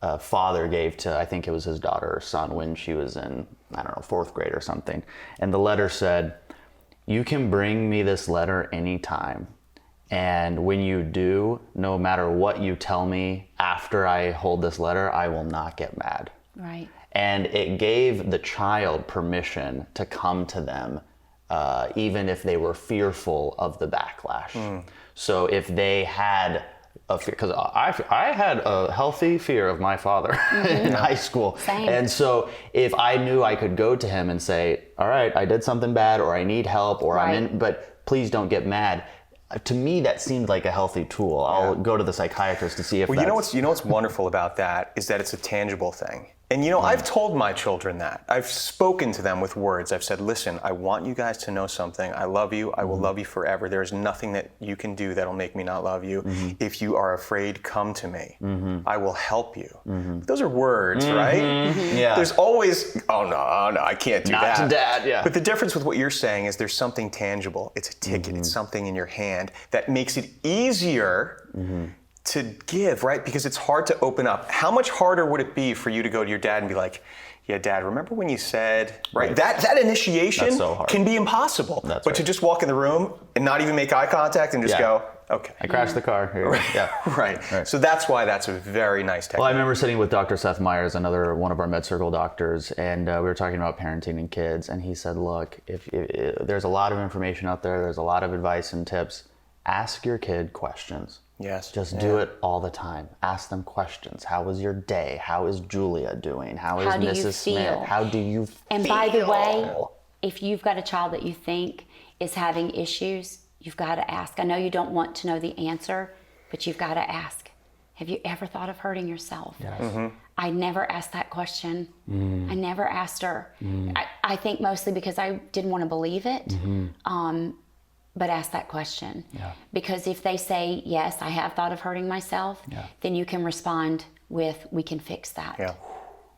a father gave to, I think it was his daughter or son when she was in, 4th grade or something. And the letter said, "You can bring me this letter anytime. And when you do, no matter what you tell me after I hold this letter, I will not get mad." Right. And it gave the child permission to come to them, even if they were fearful of the backlash. So if they had a fear, because I had a healthy fear of my father in high school. Same. And so if I knew I could go to him and say, all right, I did something bad, or I need help, or I'm in, but please don't get mad. To me, that seemed like a healthy tool. I'll go to the psychiatrist to see if that's... You know what's wonderful about that is that it's a tangible thing. And I've told my children that. I've spoken to them with words. I've said, listen, I want you guys to know something. I love you. I will love you forever. There's nothing that you can do that'll make me not love you. If you are afraid, come to me. I will help you. Those are words, right? Yeah. There's always, oh no, I can't do that. Not to dad, yeah. But the difference with what you're saying is there's something tangible. It's a ticket. It's something in your hand that makes it easier to give, right? Because it's hard to open up. How much harder would it be for you to go to your dad and be like, yeah, Dad, remember when you said, right? That initiation can be impossible. But to just walk in the room and not even make eye contact and just go, okay. I crashed the car. Here you go. Yeah. Right. So that's why that's a very nice technique. Well, I remember sitting with Dr. Seth Meyers, another one of our MedCircle doctors, and we were talking about parenting and kids, and he said, look, if there's a lot of information out there, there's a lot of advice and tips, ask your kid questions. Yes. Just do it all the time. Ask them questions. How was your day? How is Julia doing? How is Mrs. Smith? How do you feel? And by the way, if you've got a child that you think is having issues, you've got to ask. I know you don't want to know the answer, but you've got to ask. Have you ever thought of hurting yourself? Yes. I never asked that question. I never asked her. I think mostly because I didn't want to believe it. But ask that question. Because if they say, yes, I have thought of hurting myself, then you can respond with, we can fix that.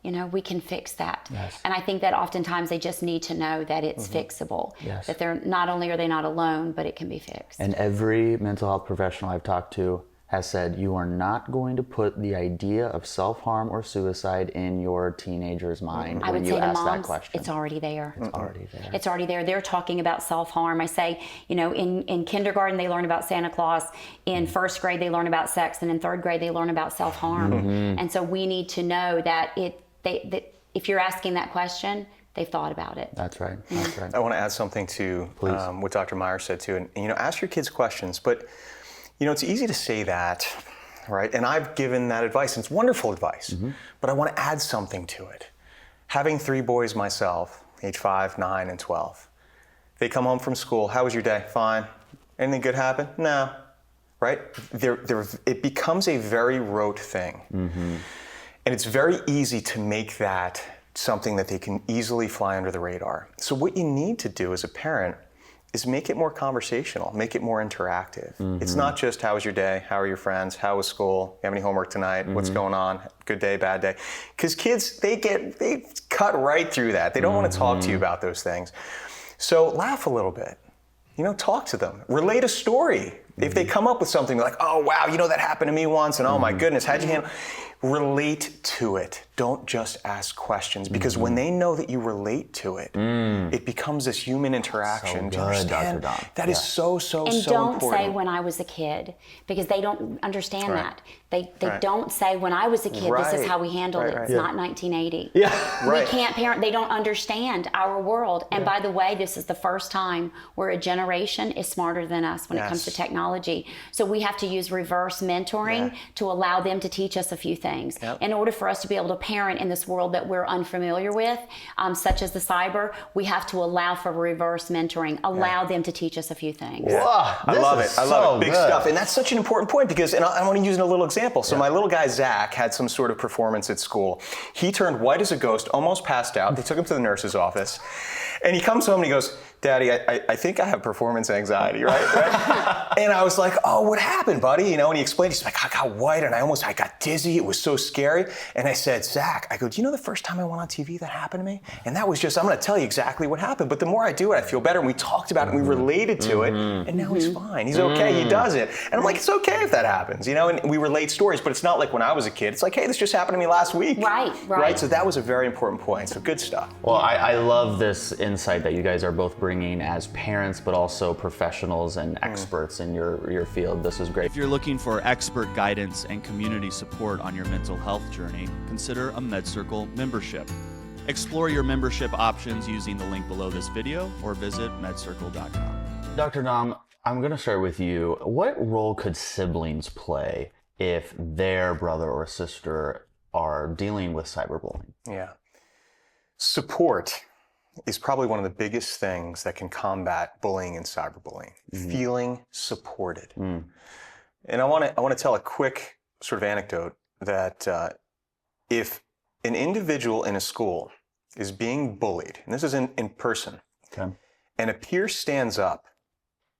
We can fix that. And I think that oftentimes they just need to know that it's fixable. That they're not only are they not alone, but it can be fixed. And every mental health professional I've talked to has said, you are not going to put the idea of self-harm or suicide in your teenager's mind when you ask that question. It's already there. It's already there. It's already there. They're talking about self-harm. I say, in kindergarten, they learn about Santa Claus. In 1st grade, they learn about sex. And in 3rd grade, they learn about self-harm. And so we need to know that that if you're asking that question, they've thought about it. That's right. That's right. I want to add something to what Dr. Meyers said too. And ask your kids questions, but it's easy to say that, right? And I've given that advice, and it's wonderful advice, but I want to add something to it. Having 3 boys myself, age 5, 9, and 12, they come home from school, how was your day? Fine. Anything good happen? No, right? It becomes a very rote thing. And it's very easy to make that something that they can easily fly under the radar. So what you need to do as a parent is make it more conversational, make it more interactive. It's not just how was your day, how are your friends, how was school, you have any homework tonight, what's going on, good day, bad day. Because kids, they cut right through that. They don't want to talk to you about those things. So laugh a little bit, talk to them, relate a story. If they come up with something like, oh wow, that happened to me once, and oh my goodness, how'd you handle? Relate to it. Don't just ask questions, because when they know that you relate to it, it becomes this human interaction. Do you understand? That is so important. And don't say when I was a kid, because they don't understand that. They don't say when I was a kid, this is how we handled it. It's not 1980. We can't parent. They don't understand our world. And by the way, this is the first time where a generation is smarter than us when it comes to technology. So we have to use reverse mentoring to allow them to teach us a few things. In order for us to be able to parent in this world that we're unfamiliar with, such as the cyber, we have to allow for reverse mentoring, allow them to teach us a few things. Wow, I love it. I love it. Big stuff. And that's such an important point, because, and I want to use a little example. So my little guy, Zach, had some sort of performance at school. He turned white as a ghost, almost passed out. They took him to the nurse's office. And he comes home and he goes, Daddy, I think I have performance anxiety, right? And I was like, oh, what happened, buddy? And he explained, he's like, I got white and I got dizzy. It was so scary. And I said, Zach, I go, do you know the first time I went on TV that happened to me? And that was just, I'm going to tell you exactly what happened. But the more I do it, I feel better. And we talked about it and we related to it. And now he's fine. He's okay. He does it. And I'm like, it's okay if that happens, and we relate stories, but it's not like when I was a kid. It's like, hey, this just happened to me last week. Right. So that was a very important point. So good stuff. Well, I love this insight that you guys are both bringing as parents, but also professionals and experts in your field. This is great. If you're looking for expert guidance and community support on your mental health journey, consider a MedCircle membership. Explore your membership options using the link below this video or visit medcircle.com. Dr. Dom, I'm going to start with you. What role could siblings play if their brother or sister are dealing with cyberbullying? Yeah. Support is probably one of the biggest things that can combat bullying and cyberbullying. Feeling supported. And I want to tell a quick sort of anecdote that if an individual in a school is being bullied, and this is in person, and a peer stands up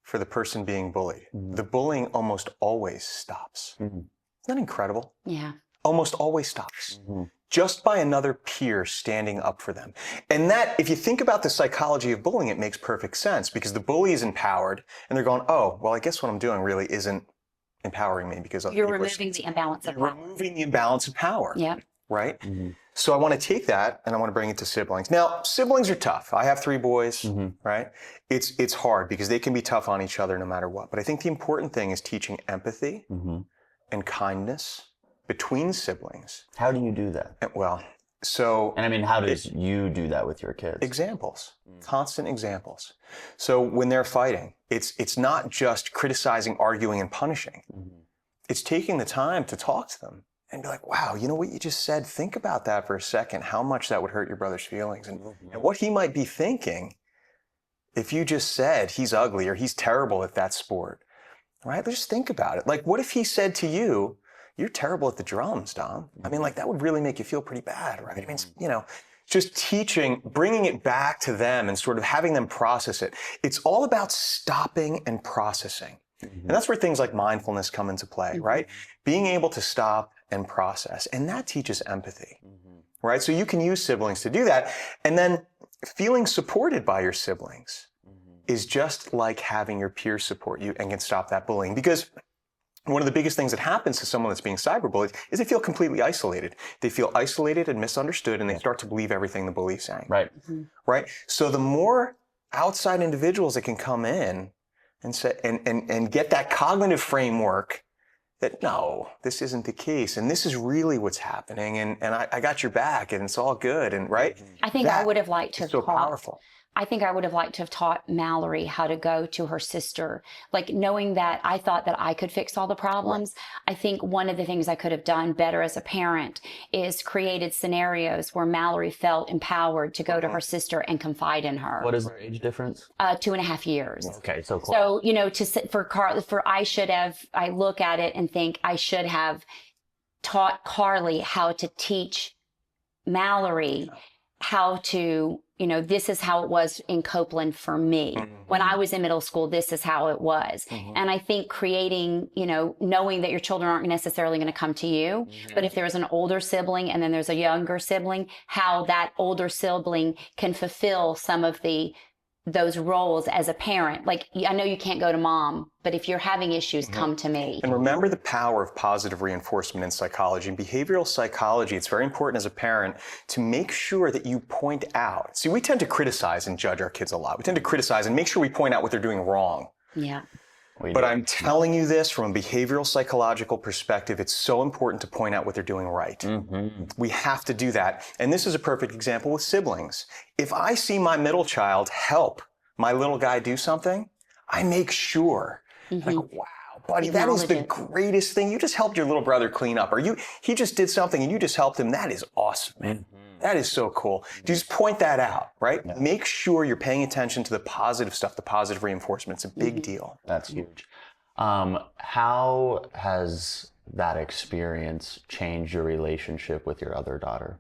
for the person being bullied, the bullying almost always stops. Isn't that incredible? Yeah. Almost always stops. Just by another peer standing up for them. And that, if you think about the psychology of bullying, it makes perfect sense, because the bully is empowered and they're going, oh, well, I guess what I'm doing really isn't empowering me, because you're removing the imbalance of power. Removing the imbalance of power. Yeah. Right? So I want to take that and I want to bring it to siblings. Now, siblings are tough. I have 3 boys, right? It's hard because they can be tough on each other no matter what. But I think the important thing is teaching empathy and kindness between siblings. How do you do that? And I mean, how does you do that with your kids? Examples, constant examples. So when they're fighting, it's not just criticizing, arguing, and punishing. It's taking the time to talk to them and be like, wow, you know what you just said? Think about that for a second, how much that would hurt your brother's feelings, and what he might be thinking if you just said he's ugly or he's terrible at that sport, right? Just think about it. Like, what if he said to you, you're terrible at the drums, Dom? I mean, like, that would really make you feel pretty bad, right? I mean, just teaching, bringing it back to them and sort of having them process it. It's all about stopping and processing. And that's where things like mindfulness come into play, right? Being able to stop and process. And that teaches empathy, right? So you can use siblings to do that. And then feeling supported by your siblings is just like having your peers support you and can stop that bullying. Because one of the biggest things that happens to someone that's being cyberbullied is they feel completely isolated. They feel isolated and misunderstood, and they start to believe everything the bully is saying. Right. Right? So the more outside individuals that can come in and say, and get that cognitive framework that, no, this isn't the case, and this is really what's happening, and I got your back, and it's all good, and right? I think I would have liked to have so powerful. I think I would have liked to have taught Mallory how to go to her sister, like knowing that I thought that I could fix all the problems. Right. I think one of the things I could have done better as a parent is created scenarios where Mallory felt empowered to go to her sister and confide in her. What is their age difference? 2.5 years. Okay, so close. So, I look at it and think I should have taught Carly how to teach Mallory how to, you know, this is how it was in Copeland for me. When I was in middle school, this is how it was. And I think creating, you know, knowing that your children aren't necessarily going to come to you, but if there's an older sibling and then there's a younger sibling, how that older sibling can fulfill some of those roles as a parent. Like, I know you can't go to mom, but if you're having issues, come to me. And remember the power of positive reinforcement in psychology. In behavioral psychology, it's very important as a parent to make sure that you point out. See, we tend to criticize and judge our kids a lot. We tend to criticize and make sure we point out what they're doing wrong. Yeah. But I'm telling you this from a behavioral psychological perspective, it's so important to point out what they're doing right. We have to do that. And this is a perfect example with siblings. If I see my middle child help my little guy do something, I make sure, like, wow, buddy, that is the greatest thing. You just helped your little brother clean up. Or he just did something and you just helped him. That is awesome, man. That is so cool. Just point that out, right? Yeah. Make sure you're paying attention to the positive stuff, the positive reinforcement. It's a big deal. That's huge. How has that experience changed your relationship with your other daughter?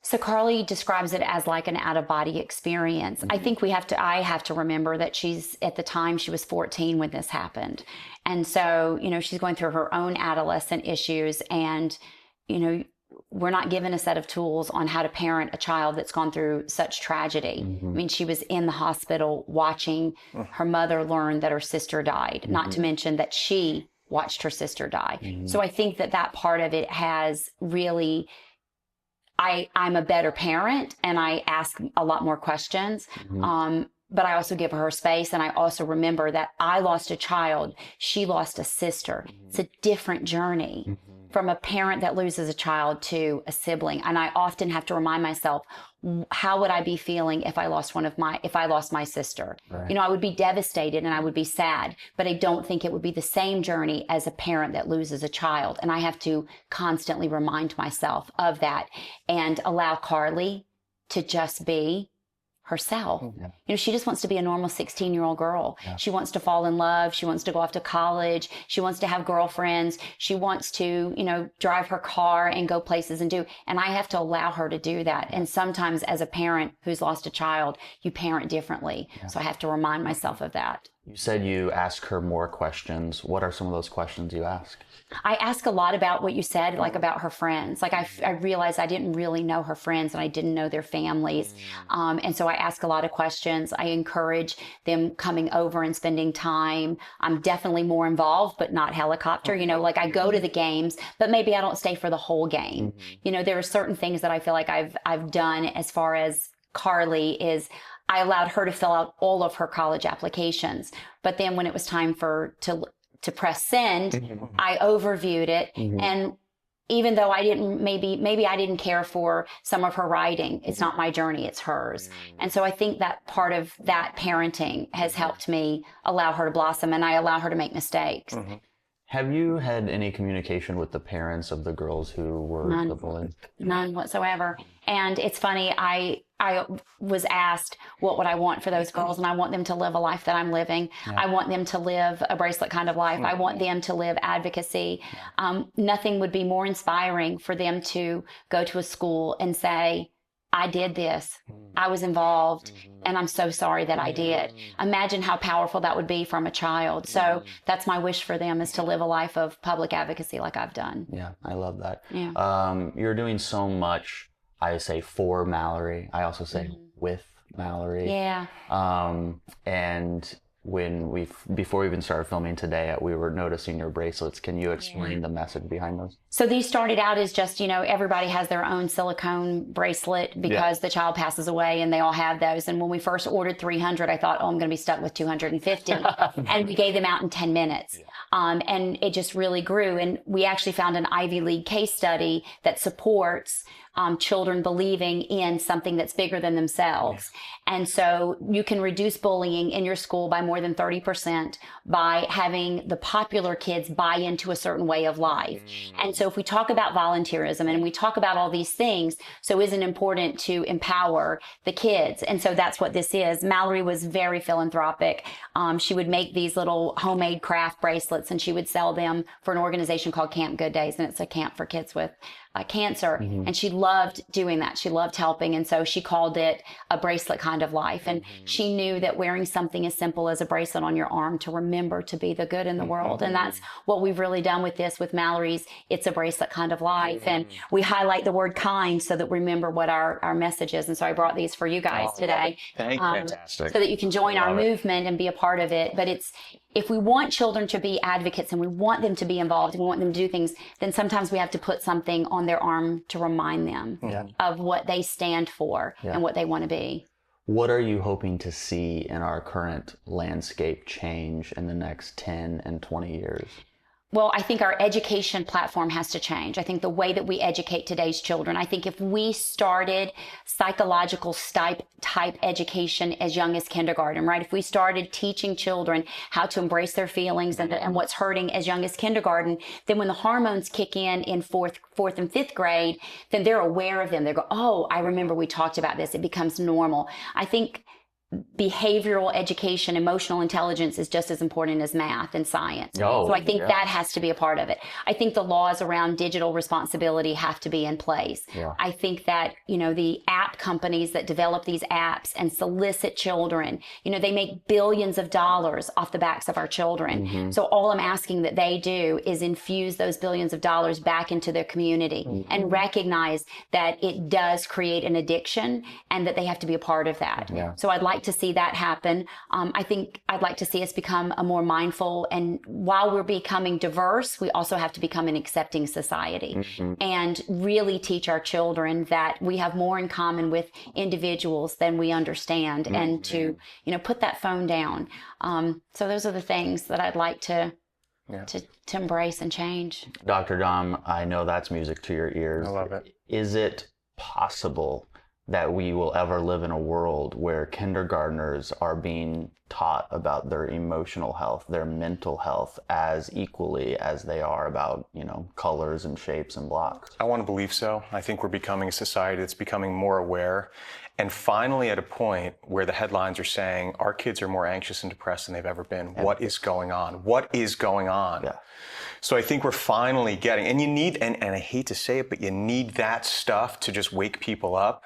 So Carly describes it as like an out-of-body experience. I think I have to remember that at the time she was 14 when this happened. And so, you know, she's going through her own adolescent issues, and, you know, we're not given a set of tools on how to parent a child that's gone through such tragedy. I mean, she was in the hospital watching her mother learn that her sister died, not to mention that she watched her sister die. So I think that part of it has really, I'm a better parent and I ask a lot more questions. But I also give her space, and I also remember that I lost a child, she lost a sister. It's a different journey from a parent that loses a child to a sibling. And I often have to remind myself, how would I be feeling if I lost my sister? Right. You know, I would be devastated and I would be sad, but I don't think it would be the same journey as a parent that loses a child. And I have to constantly remind myself of that and allow Carly to just be herself. You know, she just wants to be a normal 16-year-old girl. She wants to fall in love. She wants to go off to college. She wants to have girlfriends. She wants to, you know, drive her car and go places and I have to allow her to do that. And sometimes as a parent who's lost a child, you parent differently. So I have to remind myself of that. You said you ask her more questions. What are some of those questions you ask? I ask a lot about what you said, like about her friends. Like I realized I didn't really know her friends and I didn't know their families. And so I ask a lot of questions. I encourage them coming over and spending time. I'm definitely more involved, but not helicopter. You know, like I go to the games, but maybe I don't stay for the whole game. You know, there are certain things that I feel like I've done as far as Carly is I allowed her to fill out all of her college applications. But then when it was time to press send, I overviewed it. And even though I didn't, maybe I didn't care for some of her writing, it's not my journey, it's hers. And so I think that part of that parenting has helped me allow her to blossom, and I allow her to make mistakes. Have you had any communication with the parents of the girls who were the bullies? None whatsoever. And it's funny, I was asked what would I want for those girls, and I want them to live a life that I'm living. I want them to live a bracelet kind of life. I want them to live advocacy. Nothing would be more inspiring for them to go to a school and say, I did this. I was involved, and I'm so sorry that I did. Imagine how powerful that would be from a child. So that's my wish for them, is to live a life of public advocacy like I've done. Yeah, I love that. You're doing so much, I say for Mallory. I also say with Mallory. And before we even started filming today, we were noticing your bracelets. Can you explain the message behind those? So these started out as just, you know, everybody has their own silicone bracelet because the child passes away and they all have those. And when we first ordered 300, I thought, I'm going to be stuck with 250. And we gave them out in 10 minutes. And it just really grew. And we actually found an Ivy League case study that supports children believing in something that's bigger than themselves. And so you can reduce bullying in your school by more than 30% by having the popular kids buy into a certain way of life. And so if we talk about volunteerism and we talk about all these things, so isn't it important to empower the kids? And so that's what this is. Mallory was very philanthropic. She would make these little homemade craft bracelets and she would sell them for an organization called Camp Good Days. And it's a camp for kids with cancer, and she loved doing that. She loved helping, and so she called it a bracelet kind of life. And she knew that wearing something as simple as a bracelet on your arm to remember to be the good in the world, and that's what we've really done with this, with Mallory's It's a Bracelet Kind of Life. And we highlight the word kind so that we remember what our message is. And so I brought these for you guys today. Thank you. Fantastic. So that you can join our movement and be a part of it. But if we want children to be advocates and we want them to be involved and we want them to do things, then sometimes we have to put something on their arm to remind them of what they stand for and what they want to be. What are you hoping to see in our current landscape change in the next 10 and 20 years? Well, I think our education platform has to change. I think the way that we educate today's children, I think if we started psychological type education as young as kindergarten, right? If we started teaching children how to embrace their feelings and what's hurting as young as kindergarten, then when the hormones kick in fourth and fifth grade, then they're aware of them. They go, oh, I remember we talked about this. It becomes normal. I think behavioral education, emotional intelligence is just as important as math and science. So I think that has to be a part of it. I think the laws around digital responsibility have to be in place. I think that, the app companies that develop these apps and solicit children, they make billions of dollars off the backs of our children. So all I'm asking that they do is infuse those billions of dollars back into their community and recognize that it does create an addiction and that they have to be a part of that. So I'd like to see that happen. I think I'd like to see us become a more mindful, and while we're becoming diverse, we also have to become an accepting society and really teach our children that we have more in common with individuals than we understand, and to, put that phone down. So those are the things that I'd like to embrace and change. Dr. Dom, I know that's music to your ears. I love it. Is it possible that we will ever live in a world where kindergartners are being taught about their emotional health, their mental health, as equally as they are about, colors and shapes and blocks? I want to believe so. I think we're becoming a society that's becoming more aware, and finally at a point where the headlines are saying our kids are more anxious and depressed than they've ever been. What is going on? What is going on? So I think we're finally getting, and you need, and I hate to say it, but you need that stuff to just wake people up,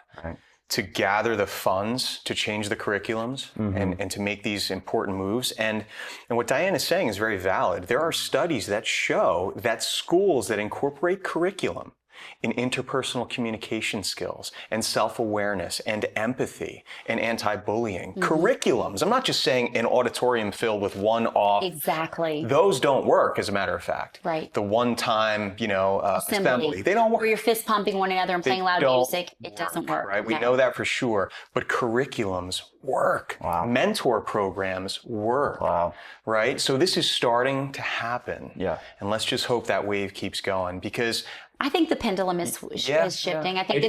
to gather the funds, to change the curriculums, and to make these important moves. And what Dianne is saying is very valid. There are studies that show that schools that incorporate curriculum in interpersonal communication skills and self-awareness and empathy and anti-bullying curriculums. I'm not just saying an auditorium filled with one-off. Exactly. Those don't work, as a matter of fact. Right. The one-time, assembly. They don't work. Where you're fist pumping one another and playing loud music. It doesn't work. Right. We know that for sure. But curriculums work. Mentor programs work. Right. So this is starting to happen. And let's just hope that wave keeps going, because I think the pendulum is shifting. I think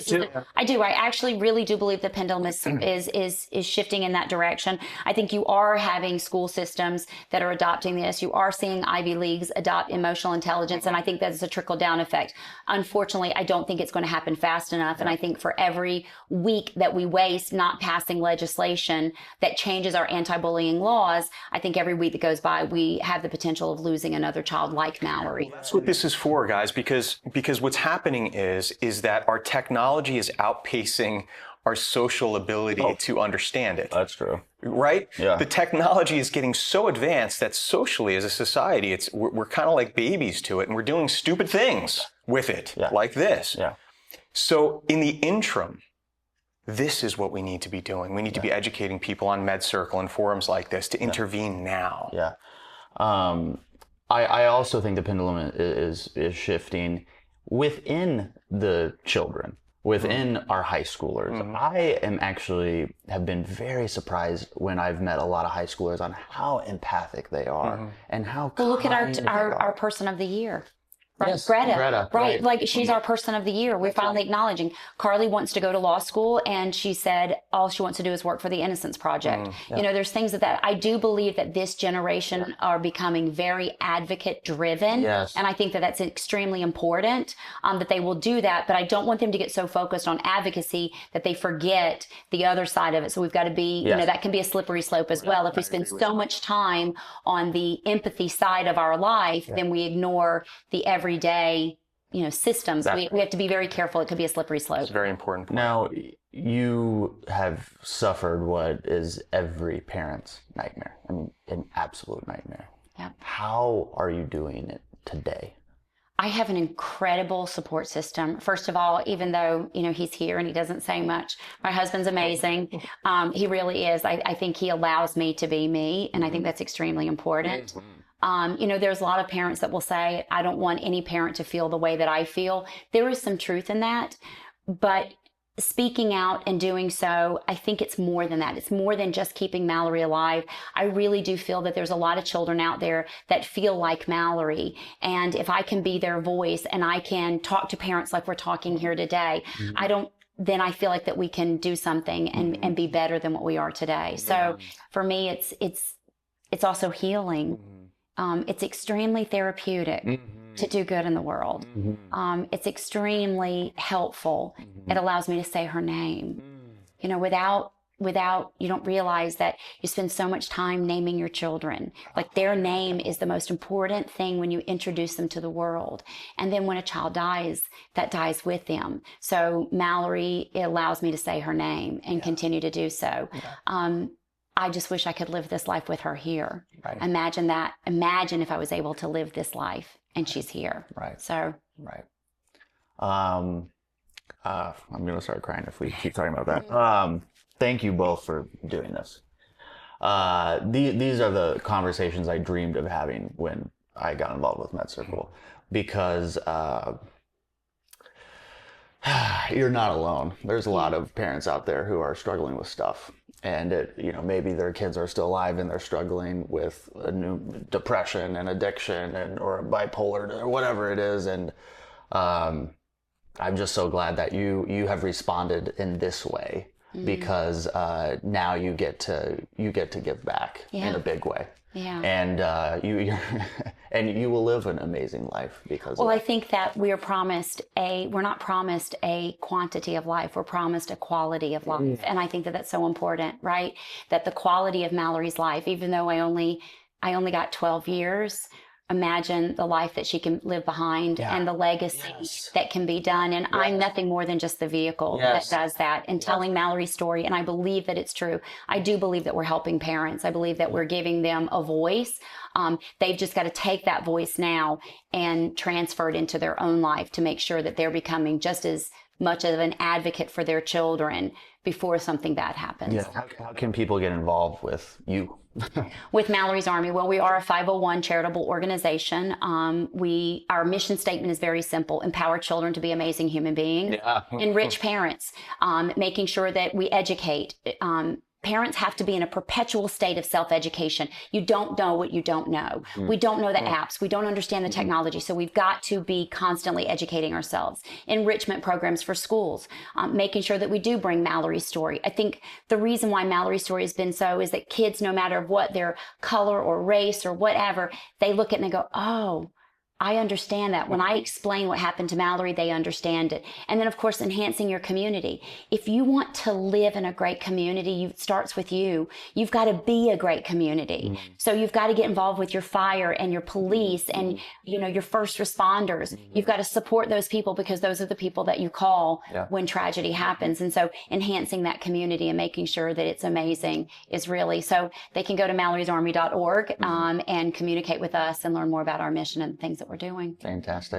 I do. I actually really do believe the pendulum is shifting in that direction. I think you are having school systems that are adopting this. You are seeing Ivy Leagues adopt emotional intelligence, and I think that's a trickle-down effect. Unfortunately, I don't think it's going to happen fast enough, and I think for every week that we waste not passing legislation that changes our anti-bullying laws, I think every week that goes by, we have the potential of losing another child like Mallory. That's what this is for, guys, because what's happening is that our technology is outpacing our social ability to understand it. That's true. Right? The technology is getting so advanced that socially as a society, we're kind of like babies to it, and we're doing stupid things with it, like this. So in the interim, this is what we need to be doing. We need to be educating people on MedCircle and forums like this to intervene now. I also think the pendulum is shifting within the children, within our high schoolers. I have been very surprised when I've met a lot of high schoolers on how empathic they are and how Well, look at our person of the year. Right? Yes, Greta, right? Like, she's our person of the year. We're finally acknowledging. Carly wants to go to law school, and she said all she wants to do is work for the Innocence Project. There's things that I do believe that this generation are becoming very advocate driven. And I think that that's extremely important, that they will do that. But I don't want them to get so focused on advocacy that they forget the other side of it. So we've got to be, that can be a slippery slope as well. If we spend so much time on the empathy side of our life, then we ignore the everyday systems. We have to be very careful. It could be a slippery slope. It's a very important point. Now, you have suffered what is every parent's nightmare. I mean, an absolute nightmare. Yep. How are you doing it today? I have an incredible support system. First of all, even though, he's here and he doesn't say much, my husband's amazing. He really is. I think he allows me to be me, and I think that's extremely important. There's a lot of parents that will say, I don't want any parent to feel the way that I feel. There is some truth in that, but speaking out and doing so, I think it's more than that. It's more than just keeping Mallory alive. I really do feel that there's a lot of children out there that feel like Mallory. And if I can be their voice and I can talk to parents like we're talking here today, then I feel like that we can do something and be better than what we are today. So for me, it's also healing. It's extremely therapeutic to do good in the world. It's extremely helpful. It allows me to say her name. Without you don't realize that you spend so much time naming your children. Like, their name is the most important thing when you introduce them to the world. And then when a child dies, that dies with them. So Mallory, it allows me to say her name and continue to do so. I just wish I could live this life with her here. Right. Imagine that. Imagine if I was able to live this life and she's here. Right. So. Right. I'm going to start crying if we keep talking about that. Thank you both for doing this. These are the conversations I dreamed of having when I got involved with MedCircle, because you're not alone. There's a lot of parents out there who are struggling with stuff. And maybe their kids are still alive and they're struggling with a new depression and addiction or bipolar or whatever it is. And I'm just so glad that you have responded in this way, because now you get to give back in a big way. Yeah. And you will live an amazing life because I think that we're not promised a quantity of life. We're promised a quality of life. And I think that that's so important, right? That the quality of Mallory's life, even though I only got 12 years, imagine the life that she can live behind and the legacy that can be done. And I'm nothing more than just the vehicle that does that and telling Mallory's story. And I believe that it's true. I do believe that we're helping parents. I believe that we're giving them a voice. They've just got to take that voice now and transfer it into their own life to make sure that they're becoming just as much of an advocate for their children before something bad happens. Yeah. How can people get involved with you? With Mallory's Army? Well, we are a 501 charitable organization. Our mission statement is very simple: empower children to be amazing human beings, enrich parents, making sure that we educate. Parents have to be in a perpetual state of self-education. You don't know what you don't know. We don't know the apps. We don't understand the technology. So we've got to be constantly educating ourselves. Enrichment programs for schools, making sure that we do bring Mallory's story. I think the reason why Mallory's story has been so is that kids, no matter what their color or race or whatever, they look at it and they go, oh, I understand that. When I explain what happened to Mallory, they understand it. And then, of course, enhancing your community. If you want to live in a great community, it starts with you. You've got to be a great community. So you've got to get involved with your fire and your police and, your first responders. You've got to support those people, because those are the people that you call when tragedy happens. And so enhancing that community and making sure that it's amazing is really, so they can go to mallorysarmy.org and communicate with us and learn more about our mission and the things that we're doing. Fantastic.